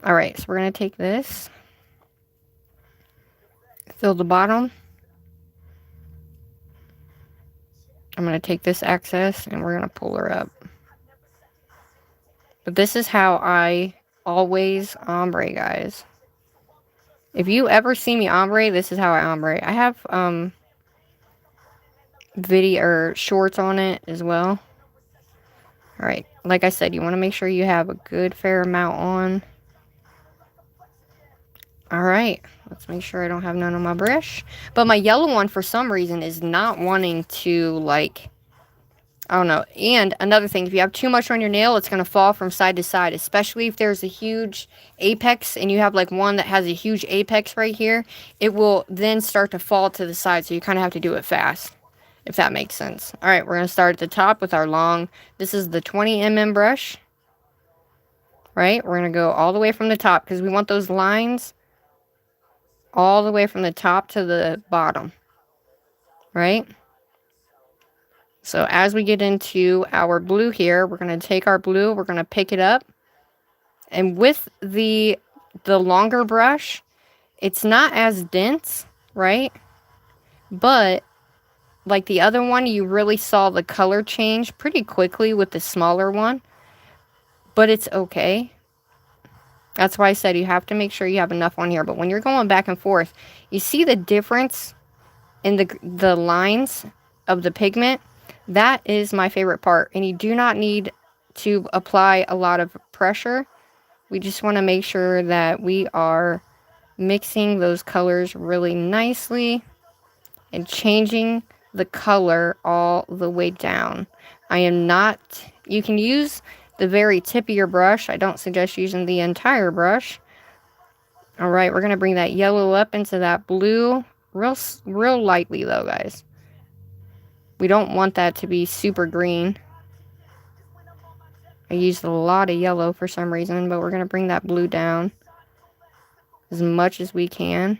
All right, so we're going to take this, fill the bottom. I'm going to take this excess and we're going to pull her up. But this is how I always ombre, guys. If you ever see me ombre, this is how I ombre. I have video or shorts on it as well. All right, like I said, you want to make sure you have a good fair amount on. All right, let's make sure I don't have none on my brush. But my yellow one, for some reason, is not wanting to, like, I don't know. And another thing, if you have too much on your nail, it's going to fall from side to side, especially if there's a huge apex and you have like one that has a huge apex right here. It will then start to fall to the side, so you kind of have to do it fast, if that makes sense. All right, we're going to start at the top with our long, this is the 20mm brush, right? We're going to go all the way from the top because we want those lines all the way from the top to the bottom, right? So as we get into our blue here, we're going to take our blue, we're going to pick it up. And with the longer brush, it's not as dense, right? But like the other one, you really saw the color change pretty quickly with the smaller one. But it's okay. That's why I said you have to make sure you have enough on here. But when you're going back and forth, you see the difference in the lines of the pigment. That is my favorite part. And you do not need to apply a lot of pressure. We just want to make sure that we are mixing those colors really nicely and changing the color all the way down. I am not, you can use the very tip of your brush. I don't suggest using the entire brush. All right, we're going to bring that yellow up into that blue real lightly though, guys. We don't want that to be super green. I used a lot of yellow for some reason, but we're going to bring that blue down as much as we can.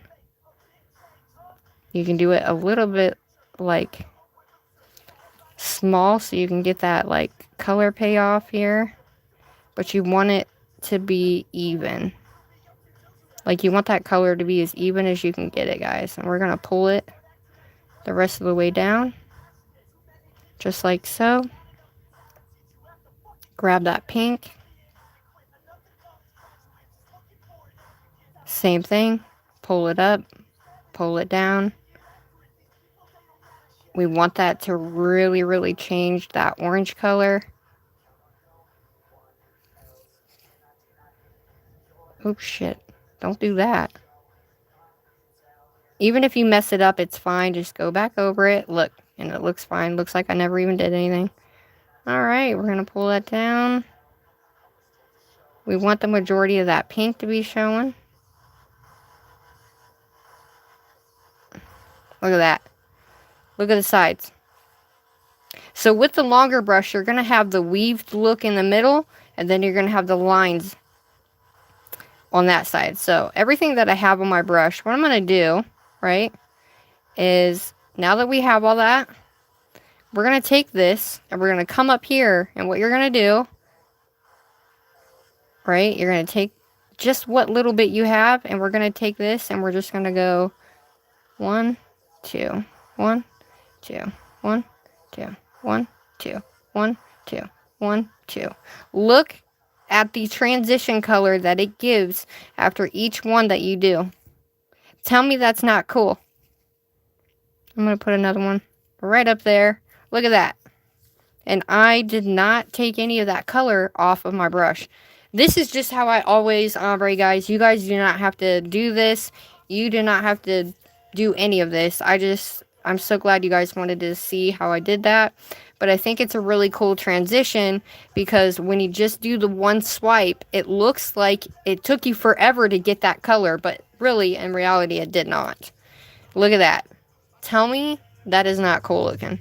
You can do it a little bit like small so you can get that like color payoff here, but you want it to be even. Like you want that color to be as even as you can get it, guys. And we're going to pull it the rest of the way down. Just like so. Grab that pink. Same thing. Pull it up. Pull it down. We want that to really, really change that orange color. Oops, shit. Don't do that. Even if you mess it up, it's fine. Just go back over it. Look. And it looks fine. Looks like I never even did anything. Alright, we're going to pull that down. We want the majority of that pink to be showing. Look at that. Look at the sides. So with the longer brush, you're going to have the weaved look in the middle. And then you're going to have the lines on that side. So everything that I have on my brush, what I'm going to do, right, is now that we have all that, we're going to take this and we're going to come up here, and what you're going to do, right, you're going to take just what little bit you have, and we're going to take this and we're just going to go 1, 2, 1, 2, 1, 2, 1, 2, 1, 2, 1, 2. Look at the transition color that it gives after each one that you do. Tell me that's not cool. I'm going to put another one right up there. Look at that. And I did not take any of that color off of my brush. This is just how I always ombre, guys. You guys do not have to do this. You do not have to do any of this. I'm so glad you guys wanted to see how I did that. But I think it's a really cool transition because when you just do the one swipe, it looks like it took you forever to get that color. But really, in reality, it did not. Look at that. Tell me that is not cool looking.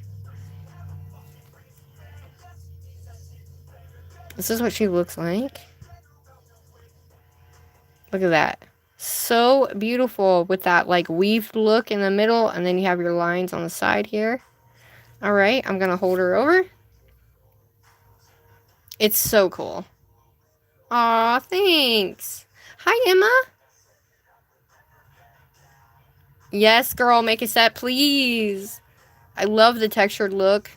This is what she looks like. Look at that. So beautiful with that like weaved look in the middle, and then you have your lines on the side here. All right, I'm gonna hold her over. It's so cool. Aw, thanks. Hi, Emma. Yes, girl, make a set, please. I love the textured look.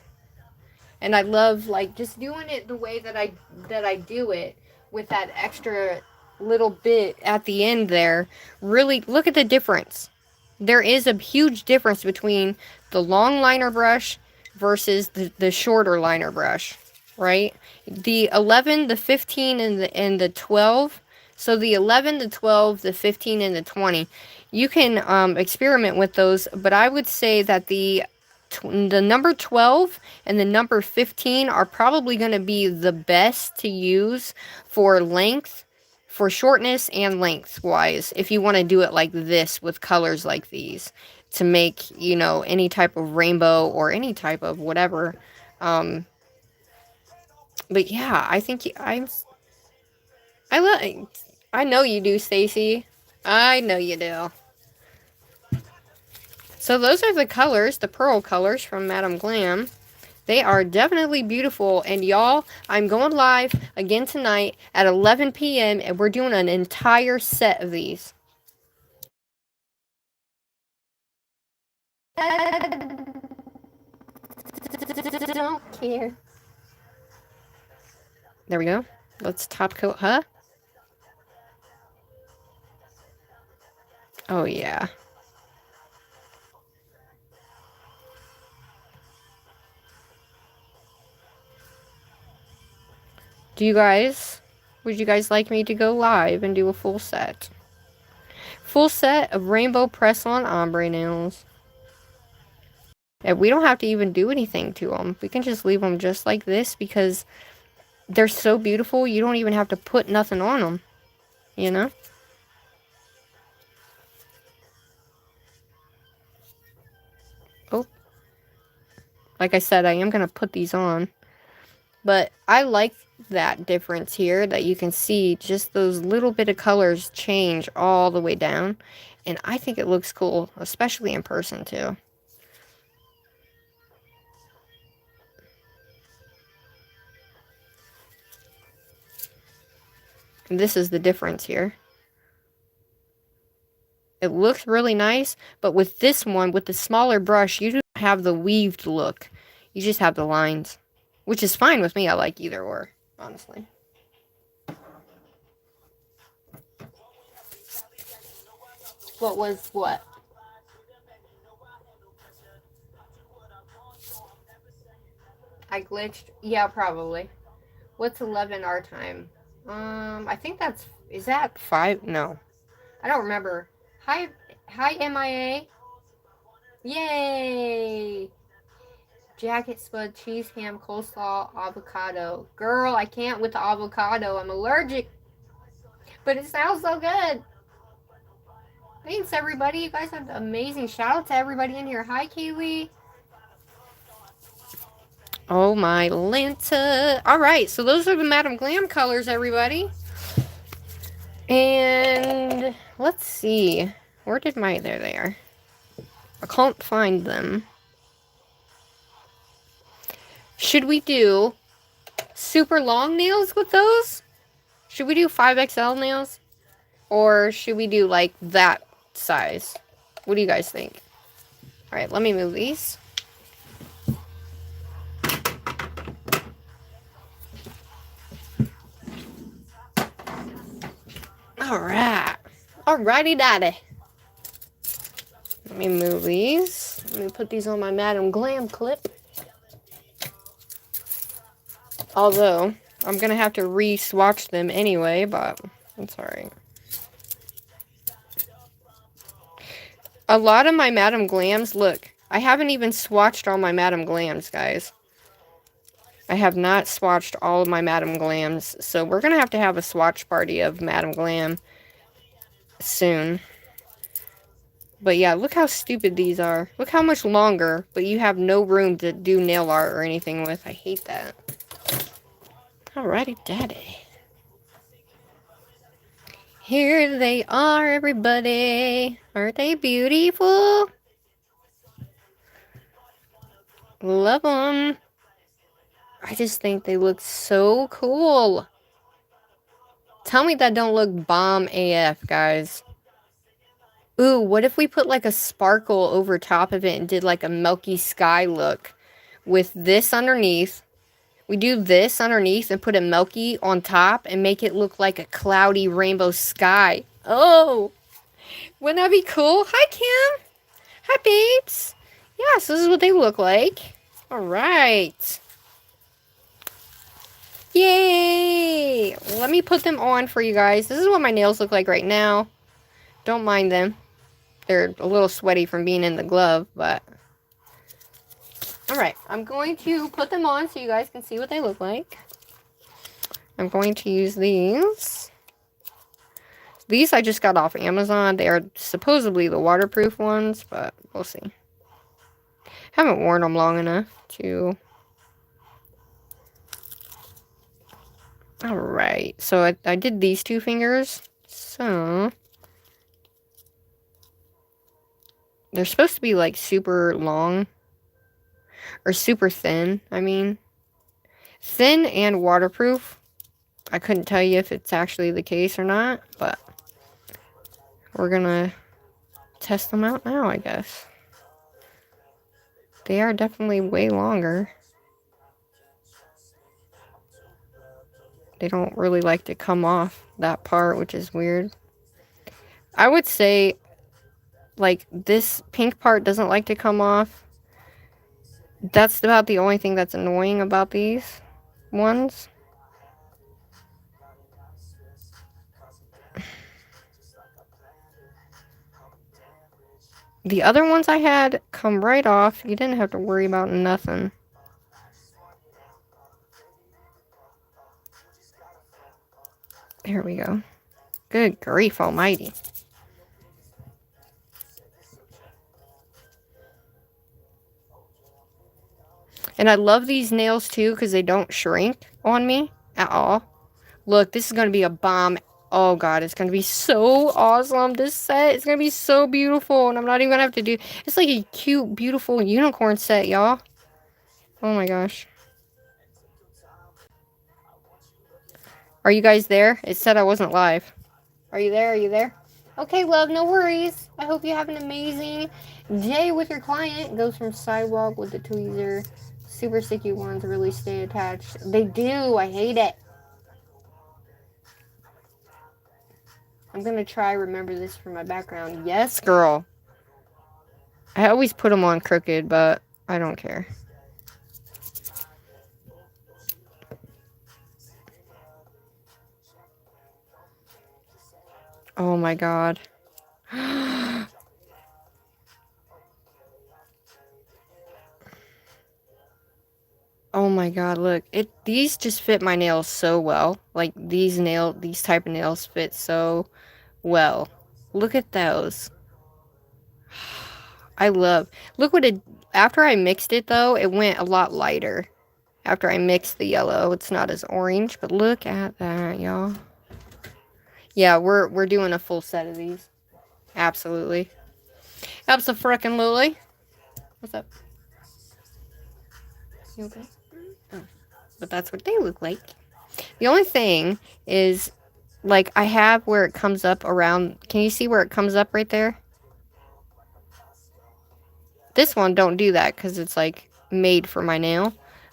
And I love like just doing it the way that I do it, with that extra little bit at the end there. Really look at the difference. There is a huge difference between the long liner brush versus the shorter liner brush, right? The 11, the 15, and the 12. So the 11, the 12, the 15, and the 20. You can experiment with those, but I would say that the number 12 and the number 15 are probably going to be the best to use for length, for shortness and length wise, if you want to do it like this with colors like these to make, you know, any type of rainbow or any type of whatever. But yeah, I think I know you do, Stacy. I know you do. So those are the colors, the pearl colors from Madam Glam. They are definitely beautiful. And y'all, I'm going live again tonight at 11 p.m. and we're doing an entire set of these. Don't care. There we go. Let's top coat, huh? Oh, yeah. Would you guys like me to go live and do a full set? Full set of rainbow press-on ombre nails. And we don't have to even do anything to them. We can just leave them just like this because they're so beautiful. You don't even have to put nothing on them, you know? Oh. Like I said, I am going to put these on. But I like that difference here, that you can see just those little bit of colors change all the way down. And I think it looks cool, especially in person too. And this is the difference here. It looks really nice, but with this one, with the smaller brush, you don't have the weaved look. You just have the lines, which is fine with me. I like either or, honestly. What was what? I glitched? Yeah, probably. What's 11 our time? I think that's... Is that 5? No. I don't remember. Hi, MIA. Yay! Jacket, spud, cheese, ham, coleslaw, avocado. Girl, I can't with the avocado. I'm allergic. But it sounds so good. Thanks, everybody. You guys have amazing. Shout out to everybody in here. Hi, Kaylee. Oh, my Lanta. Alright, so those are the Madam Glam colors, everybody. And let's see. Where did my... There they are. I can't find them. Should we do super long nails with those? Should we do 5XL nails? Or should we do like that size? What do you guys think? Alright, let me move these. Alright. Alrighty daddy. Let me move these. Let me put these on my Madam Glam clip. Although, I'm going to have to re-swatch them anyway, but it's alright. A lot of my Madam Glams, look, I haven't even swatched all my Madam Glams, guys. I have not swatched all of my Madam Glams, so we're going to have a swatch party of Madam Glam soon. But yeah, look how stupid these are. Look how much longer, but you have no room to do nail art or anything with. I hate that. Alrighty, daddy. Here they are, everybody. Aren't they beautiful? Love them. I just think they look so cool. Tell me that don't look bomb AF, guys. Ooh, what if we put like a sparkle over top of it and did like a milky sky look with this underneath? We do this underneath and put a milky on top and make it look like a cloudy rainbow sky. Oh, wouldn't that be cool? Hi, Kim. Hi, Peeps. Yes, this is what they look like. All right. Yay! Let me put them on for you guys. This is what my nails look like right now. Don't mind them. They're a little sweaty from being in the glove, but... Alright, I'm going to put them on so you guys can see what they look like. I'm going to use these. These I just got off Amazon. They are supposedly the waterproof ones, but we'll see. Haven't worn them long enough to... Alright, so I did these two fingers. So... They're supposed to be like super long. Or super thin, I mean. Thin and waterproof. I couldn't tell you if it's actually the case or not, but we're gonna test them out now, I guess. They are definitely way longer. They don't really like to come off that part, which is weird. I would say, like, this pink part doesn't like to come off. That's about the only thing that's annoying about these ones. The other ones I had come right off. You didn't have to worry about nothing. There we go. Good grief almighty. And I love these nails too because they don't shrink on me at all. Look, this is going to be a bomb. Oh god, it's going to be so awesome. This set is going to be so beautiful. And I'm not even going to have to do... It's like a cute, beautiful unicorn set, y'all. Oh my gosh. Are you guys there? It said I wasn't live. Are you there? Are you there? Okay, love, no worries. I hope you have an amazing day with your client. Goes from sidewalk with the tweezer. Super sticky ones really stay attached. They do. I hate it. I'm going to try remember this for my background. Yes, girl. I always put them on crooked, but I don't care. Oh my god. Oh my god, look. These just fit my nails so well. Like, these type of nails fit so well. Look at those. I love. Look what it... After I mixed it, though, it went a lot lighter. After I mixed the yellow, it's not as orange. But look at that, y'all. Yeah, we're doing a full set of these. Absolutely. Abso-frickin-lutely. What's up? You okay? Oh. But that's what they look like. The only thing is, like, I have where it comes up around... Can you see where it comes up right there? This one don't do that because it's, like, made for my nail.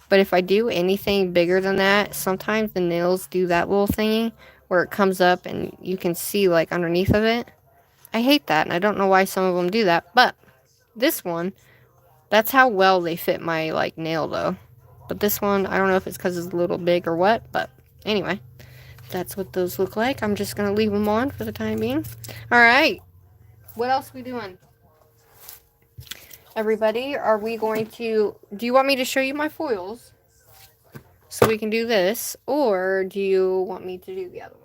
But if I do anything bigger than that, sometimes the nails do that little thingy where it comes up and you can see, like, underneath of it. I hate that, and I don't know why some of them do that. But this one, that's how well they fit my, like, nail, though. But this one, I don't know if it's because it's a little big or what, but anyway. That's what those look like. I'm just going to leave them on for the time being. Alright. What else are we doing? Everybody, are we going to... Do you want me to show you my foils? So we can do this. Or do you want me to do the other one?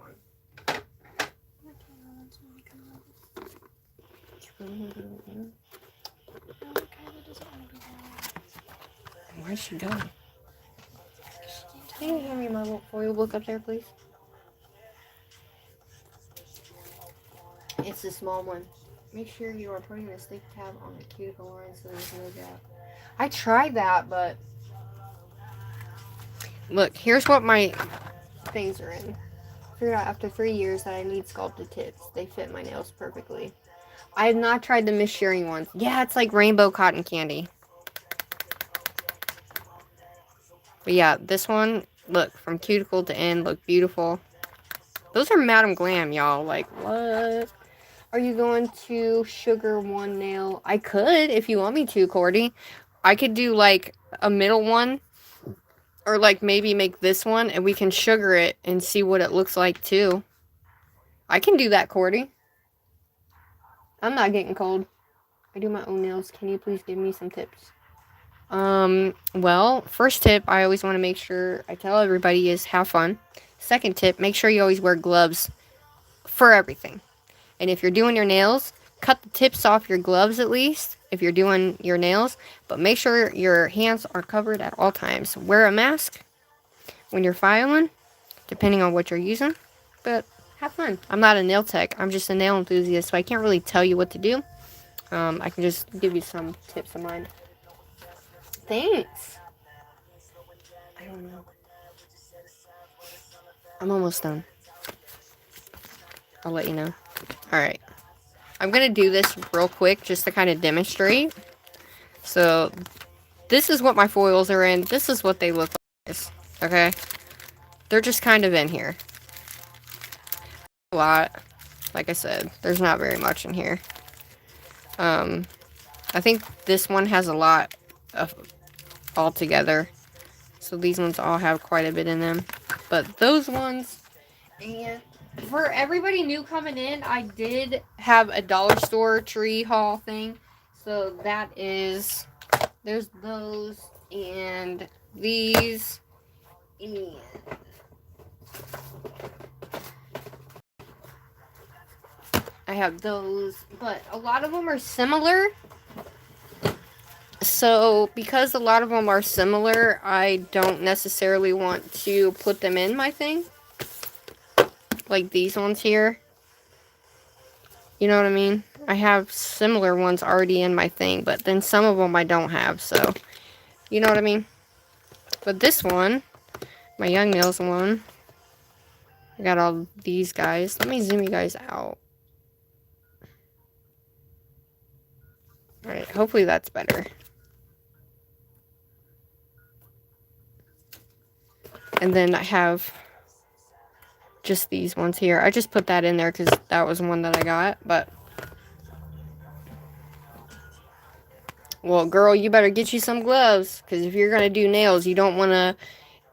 Where'd she go? Can you hand me my little foil book up there, please? It's the small one. Make sure you are putting the stick tab on the cuticle line so there's no gap. I tried that, but look, here's what my things are in. Figured out after 3 years that I need sculpted tips. They fit my nails perfectly. I have not tried the mis-shearing ones. Yeah, it's like rainbow cotton candy. But yeah, this one, look, from cuticle to end, look beautiful. Those are Madam Glam, y'all. Like, what? Are you going to sugar one nail? I could, if you want me to, Cordy. I could do, like, a middle one. Or, like, maybe make this one, and we can sugar it and see what it looks like, too. I can do that, Cordy. I'm not getting cold. I do my own nails. Can you please give me some tips? Well, first tip I always want to make sure I tell everybody is have fun. Second tip, make sure you always wear gloves for everything. And if you're doing your nails, cut the tips off your gloves at least if you're doing your nails, but make sure your hands are covered at all times. Wear a mask when you're filing, depending on what you're using, but have fun. I'm not a nail tech. I'm just a nail enthusiast, so I can't really tell you what to do. I can just give you some tips of mine. Thanks. I don't know. I'm almost done. I'll let you know. Alright. I'm going to do this real quick just to kind of demonstrate. So, this is what my foils are in. This is what they look like. Okay? They're just kind of in here. A lot. Like I said, there's not very much in here. I think this one has a lot of all together. So these ones all have quite a bit in them. But those ones, and for everybody new coming in, I did have a dollar store tree haul thing. So that is, there's those and these. And I have those, but a lot of them are similar. So, because a lot of them are similar, I don't necessarily want to put them in my thing. Like these ones here. You know what I mean? I have similar ones already in my thing, but then some of them I don't have, so. You know what I mean? But this one, my Young Nails one, I got all these guys. Let me zoom you guys out. Alright, hopefully that's better. And then I have just these ones here. I just put that in there because that was one that I got, but. Well, girl, you better get you some gloves, because if you're going to do nails, you don't want to.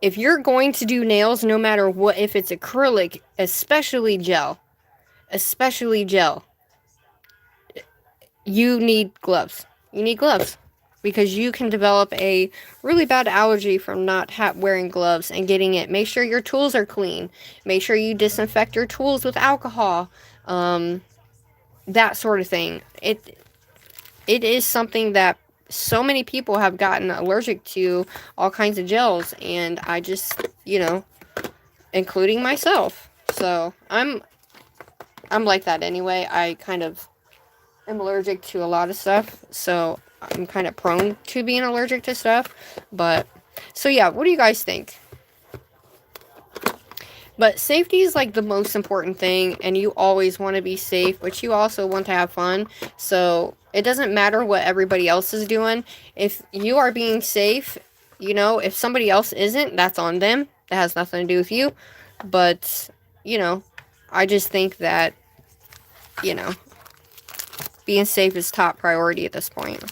If you're going to do nails, no matter what, if it's acrylic, especially gel, you need gloves. You need gloves. Because you can develop a really bad allergy from not wearing gloves and getting it. Make sure your tools are clean. Make sure you disinfect your tools with alcohol. That sort of thing. It is something that so many people have gotten allergic to, all kinds of gels. And I just, you know, including myself. So, I'm like that anyway. I kind of am allergic to a lot of stuff. So, I'm kind of prone to being allergic to stuff. But, so yeah, what do you guys think? But safety is like the most important thing, and you always want to be safe, but you also want to have fun. So, it doesn't matter what everybody else is doing. If you are being safe, you know, if somebody else isn't, that's on them. That has nothing to do with you. But, you know, I just think that, you know, being safe is top priority at this point.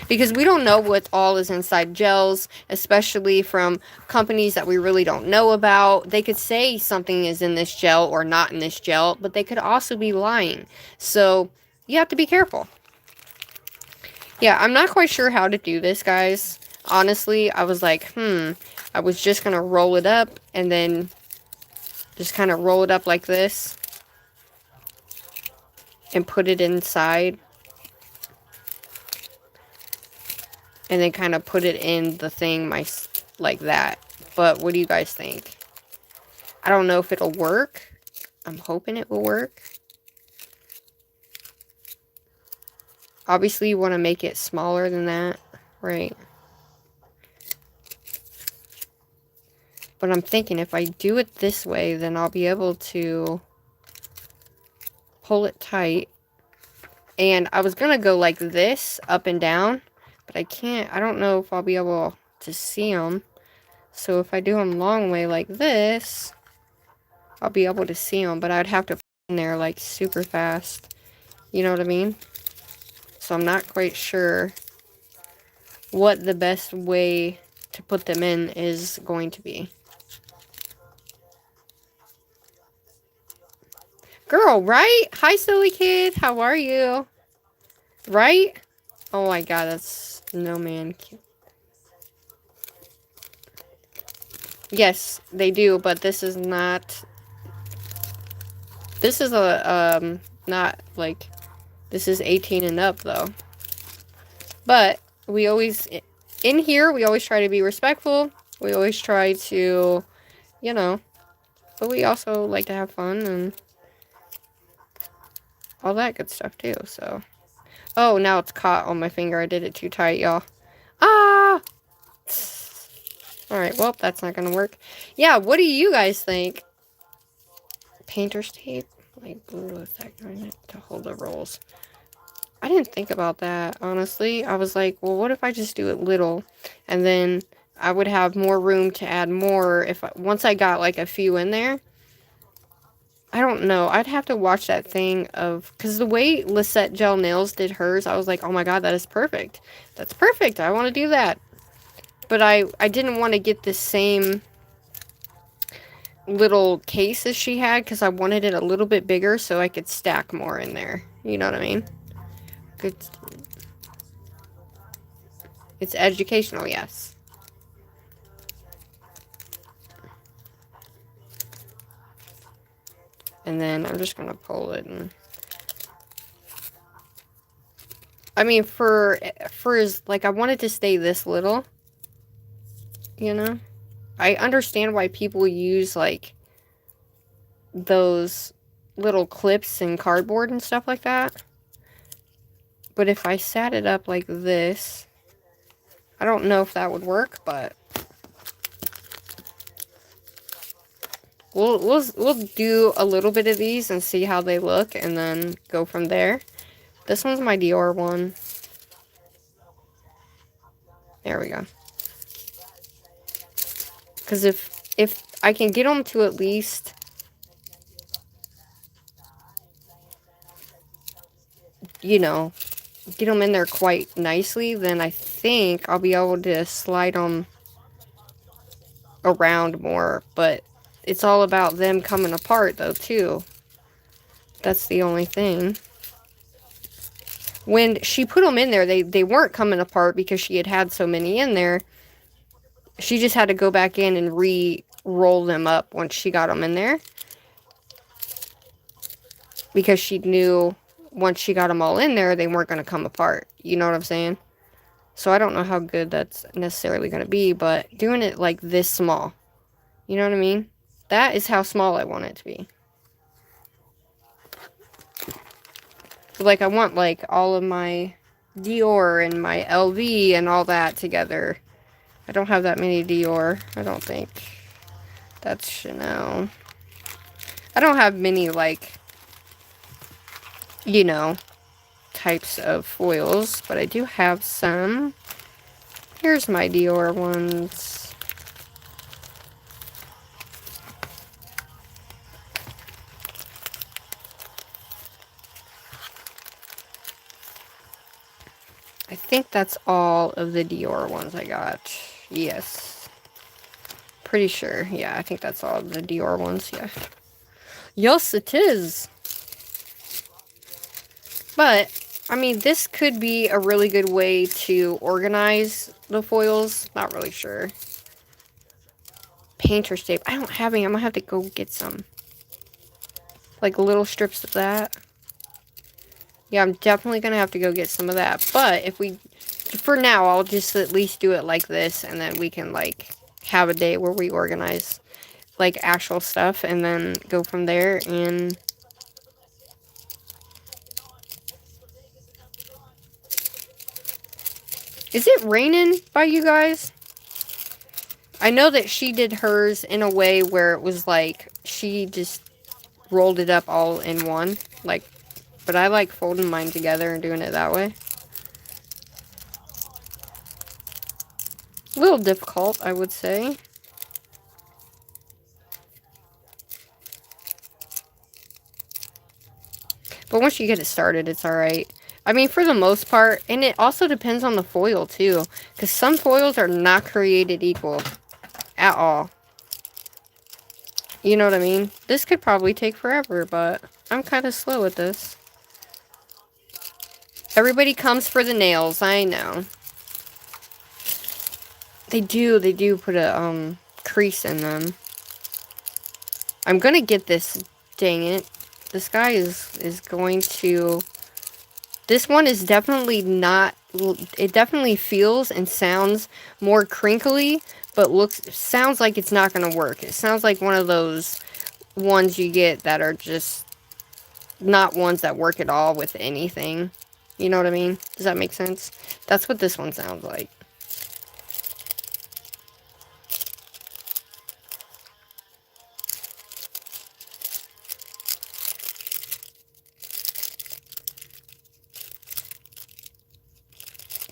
Because we don't know what all is inside gels, especially from companies that we really don't know about. They could say something is in this gel or not in this gel, but they could also be lying. So, you have to be careful. Yeah, I'm not quite sure how to do this, guys. Honestly, I was like, I was just going to roll it up and then just kind of roll it up like this and put it inside. And then kind of put it in the thing like that. But what do you guys think? I don't know if it'll work. I'm hoping it will work. Obviously, you want to make it smaller than that, right? But I'm thinking if I do it this way, then I'll be able to pull it tight. And I was going to go like this, up and down, but I can't. I don't know if I'll be able to see them. So if I do them long way like this, I'll be able to see them, but I'd have to put in there like super fast. You know what I mean? So I'm not quite sure what the best way to put them in is going to be. Girl, right? Hi, silly kid. How are you? Right? Oh my god, that's no man. Yes, they do, but this is not. This is a not like, this is 18 and up though. But we always, in here, we always try to be respectful. We always try to, you know, but we also like to have fun and all that good stuff too, so. Oh, now it's caught on my finger. I did it too tight, y'all. Ah! Alright, well, that's not gonna work. Yeah, what do you guys think? Painter's tape? Like glue effect on it to hold the rolls. I didn't think about that, honestly. I was like, well, what if I just do it little? And then I would have more room to add more if once I got like a few in there. I don't know. I'd have to watch that thing of, because the way Lisette Gel Nails did hers, I was like, oh my god, that is perfect. That's perfect. I want to do that. But I didn't want to get the same little case as she had, because I wanted it a little bit bigger so I could stack more in there. You know what I mean? Good. It's educational, yes. And then I'm just gonna pull it and I mean for as like I wanted to stay this little, you know. I understand why people use like those little clips and cardboard and stuff like that. But if I sat it up like this, I don't know if that would work, but we'll do a little bit of these and see how they look and then go from there. This one's my Dior one. There we go. Because if I can get them to at least you know, get them in there quite nicely, then I think I'll be able to slide them around more. But it's all about them coming apart, though, too. That's the only thing. When she put them in there, they weren't coming apart because she had so many in there. She just had to go back in and re-roll them up once she got them in there. Because she knew once she got them all in there, they weren't going to come apart. You know what I'm saying? So I don't know how good that's necessarily going to be, but doing it like this small. You know what I mean? That is how small I want it to be. Like, I want, like, all of my Dior and my LV and all that together. I don't have that many Dior, I don't think. That's Chanel. I don't have many, like, you know, types of foils, but I do have some. Here's my Dior ones. I think that's all of the Dior ones I got. Yes. Pretty sure. Yeah, I think that's all of the Dior ones, yeah. Yes, it is. But, I mean, this could be a really good way to organize the foils. Not really sure. Painter's tape. I don't have any. I'm gonna have to go get some. Like little strips of that. Yeah, I'm definitely gonna have to go get some of that. But if we, for now, I'll just at least do it like this. And then we can, like, have a day where we organize, like, actual stuff. And then go from there and Is it raining by you guys? I know that she did hers in a way where it was like, she just rolled it up all in one. Like, but I like folding mine together and doing it that way. A little difficult, I would say. But once you get it started, it's alright. I mean, for the most part, and it also depends on the foil, too. Because some foils are not created equal. At all. You know what I mean? This could probably take forever, but I'm kind of slow with this. Everybody comes for the nails, I know. They do put a, crease in them. I'm gonna get this, dang it. This guy is going to... This one is definitely not... It definitely feels and sounds more crinkly, but sounds like it's not gonna work. It sounds like one of those ones you get that are just not ones that work at all with anything. You know what I mean? Does that make sense? That's what this one sounds like.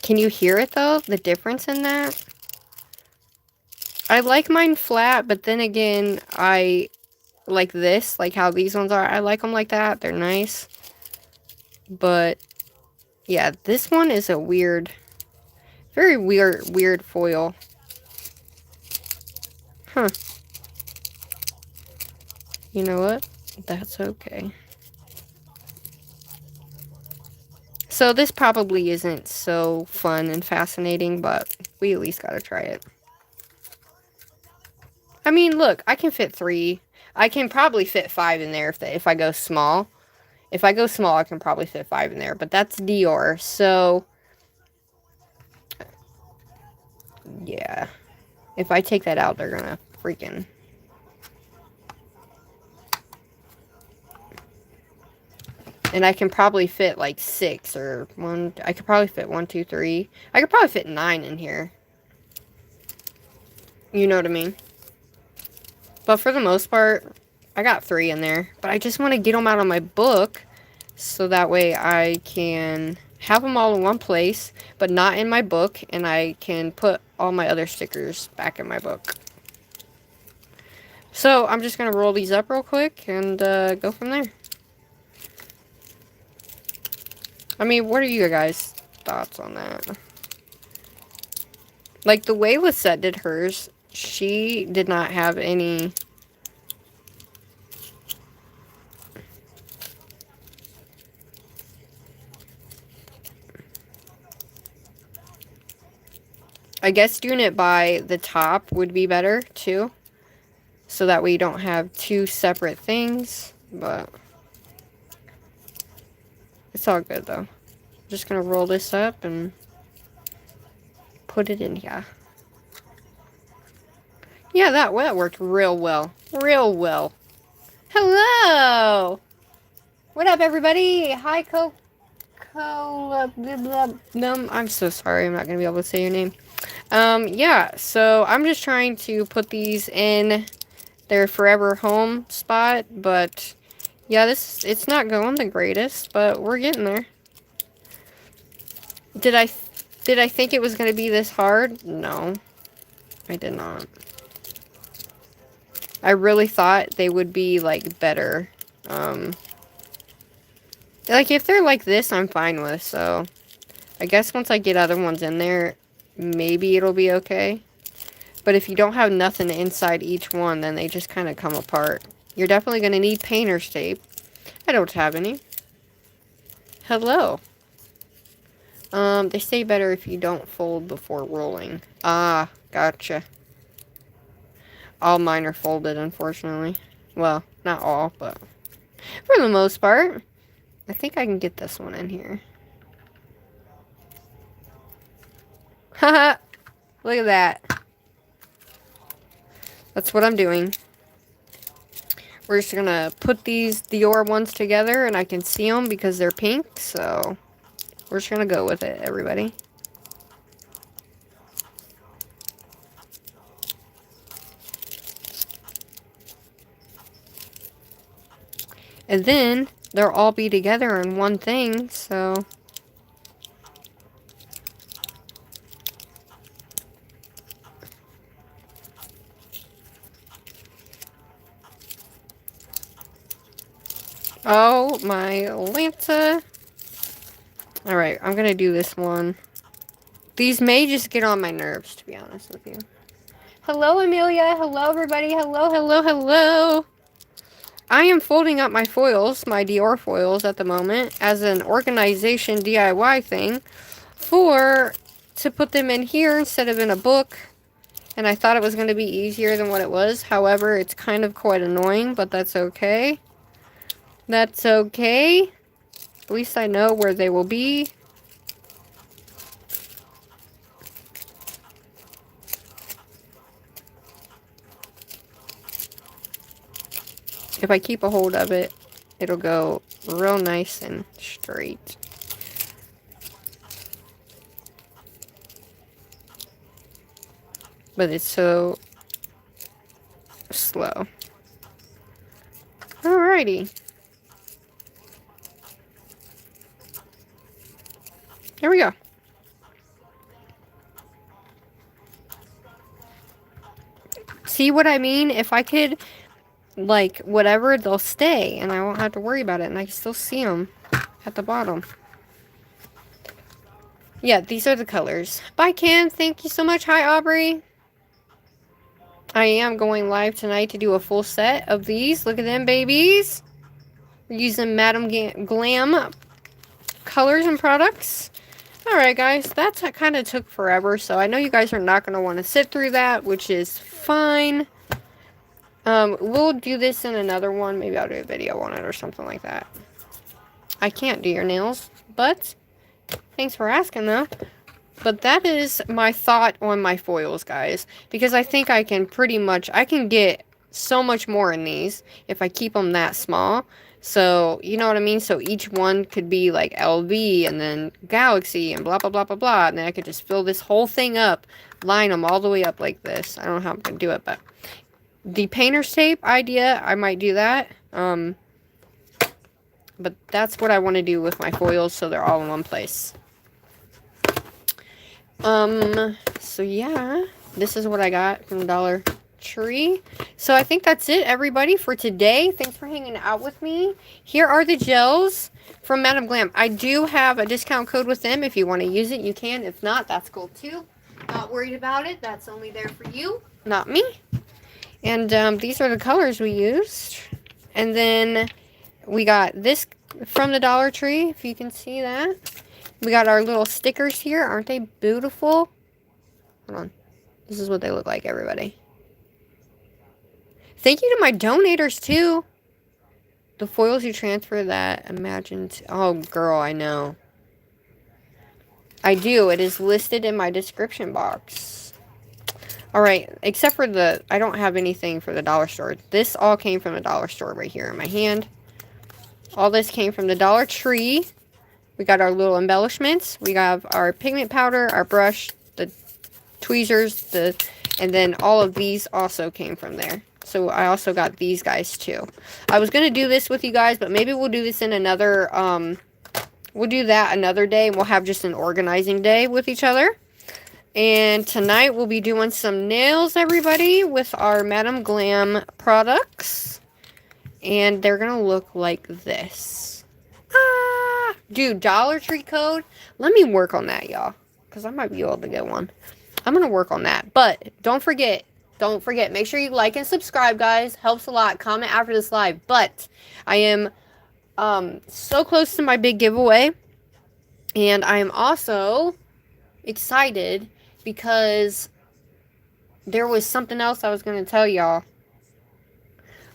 Can you hear it, though? The difference in that? I like mine flat, but then again, I like this. Like how these ones are. I like them like that. They're nice. But, yeah, this one is a weird... Very weird foil. Huh. You know what? That's okay. So this probably isn't so fun and fascinating, but we at least gotta try it. I mean, look, I can fit 3. I can probably fit 5 in there if I go small. If I go small, I can probably fit 5 in there, but that's Dior, so... Yeah. If I take that out, they're gonna freaking... And I can probably fit like 6 or 1. I could probably fit 1, 2, 3. I could probably fit 9 in here. You know what I mean? But for the most part, I got 3 in there. But I just want to get them out of my book so that way I can have them all in one place, but not in my book, and I can put all my other stickers back in my book. So I'm just going to roll these up real quick and go from there. I mean, what are you guys' thoughts on that? Like, the way Lisette did hers, she did not have any... I guess doing it by the top would be better, too. So that way you don't have 2 separate things, but... It's all good, though. I'm just gonna roll this up and put it in here. Yeah, that worked real well. Real well. Hello! What up, everybody? Hi, I'm so sorry. I'm not gonna be able to say your name. Yeah, so I'm just trying to put these in their forever home spot, but... Yeah, it's not going the greatest, but we're getting there. Did I think it was going to be this hard? No, I did not. I really thought they would be, like, better. Like, if they're like this, I'm fine with, so... I guess once I get other ones in there, maybe it'll be okay. But if you don't have nothing inside each one, then they just kind of come apart. You're definitely going to need painter's tape. I don't have any. Hello. They stay better if you don't fold before rolling. Ah, gotcha. All mine are folded, unfortunately. Well, not all, but for the most part. I think I can get this one in here. Haha! Look at that. That's what I'm doing. We're just gonna put these Dior ones together, and I can see them because they're pink, so we're just gonna go with it, everybody. And then they'll all be together in one thing, so... Oh my Lanta. Alright, I'm gonna do this one. These may just get on my nerves, to be honest with you. Hello, Amelia. Hello, everybody. Hello, hello, hello. I am folding up my foils, my Dior foils at the moment, as an organization DIY thing to put them in here instead of in a book. And I thought it was going to be easier than what it was. However, it's kind of quite annoying, but that's okay. That's okay. At least I know where they will be. If I keep a hold of it, it'll go real nice and straight. But it's so slow. Alrighty. Here we go. See what I mean? If I could, like, whatever, they'll stay. And I won't have to worry about it. And I can still see them at the bottom. Yeah, these are the colors. Bye, Ken. Thank you so much. Hi, Aubrey. I am going live tonight to do a full set of these. Look at them, babies. We're using Madame Glam colors and products. Alright, guys. That kind of took forever. So I know you guys are not going to want to sit through that, which is fine. We'll do this in another one. Maybe I'll do a video on it or something like that. I can't do your nails, but thanks for asking, though. But that is my thought on my foils, guys. Because I think I can I can get so much more in these if I keep them that small. So, you know what I mean? So each one could be like LV and then Galaxy and blah, blah, blah, blah, blah. And then I could just fill this whole thing up, line them all the way up like this. I don't know how I'm going to do it, but the painter's tape idea, I might do that. But that's what I want to do with my foils so they're all in one place. So yeah, this is what I got from Dollar Tree. So I think that's it, everybody, for today. Thanks for hanging out with me. Here are the gels from Madame Glam. I do have a discount code with them. If you want to use it, you can. If not, that's cool too. Not worried about it. That's only there for you, not me. And these are the colors we used. And then we got this from the Dollar Tree, if you can see that. We got our little stickers here. Aren't they beautiful? Hold on. This is what they look like, everybody. Thank you to my donators, too. The foils you transfer that imagined... Oh, girl, I know. I do. It is listed in my description box. Alright, except for the... I don't have anything for the dollar store. This all came from the dollar store right here in my hand. All this came from the Dollar Tree. We got our little embellishments. We have our pigment powder, our brush, the tweezers, and then all of these also came from there. So I also got these guys too. I was going to do this with you guys, but maybe we'll do this in another, we'll do that another day. And we'll have just an organizing day with each other. And tonight we'll be doing some nails, everybody, with our Madame Glam products. And they're going to look like this. Ah! Dude, Dollar Tree code. Let me work on that, y'all. Because I might be able to get one. I'm going to work on that. But don't forget. Don't forget. Make sure you like and subscribe, guys. Helps a lot. Comment after this live. But I am so close to my big giveaway. And I am also excited because there was something else I was going to tell y'all.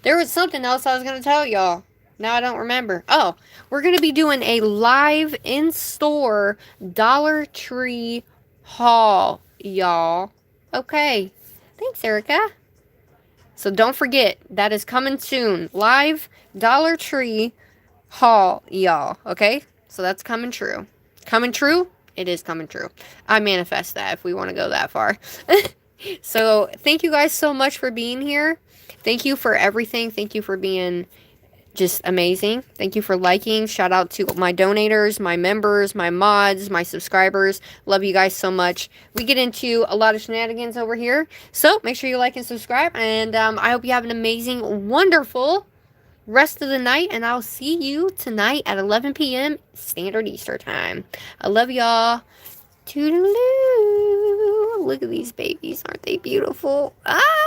There was something else I was going to tell y'all. Now I don't remember. Oh, we're going to be doing a live in-store Dollar Tree haul, y'all. Okay. Thanks, Erica. So don't forget, that is coming soon. Live Dollar Tree haul, y'all. Okay? So that's coming true. Coming true? It is coming true. I manifest that if we want to go that far. So thank you guys so much for being here. Thank you for everything. Thank you for being just amazing. Thank you for liking. Shout out to my donators, my members, my mods, my subscribers. Love you guys so much. We get into a lot of shenanigans over here. So make sure you like and subscribe. And I hope you have an amazing, wonderful rest of the night. And I'll see you tonight at 11 p.m. Standard Easter Time. I love y'all. Toodaloo. Look at these babies. Aren't they beautiful? Ah!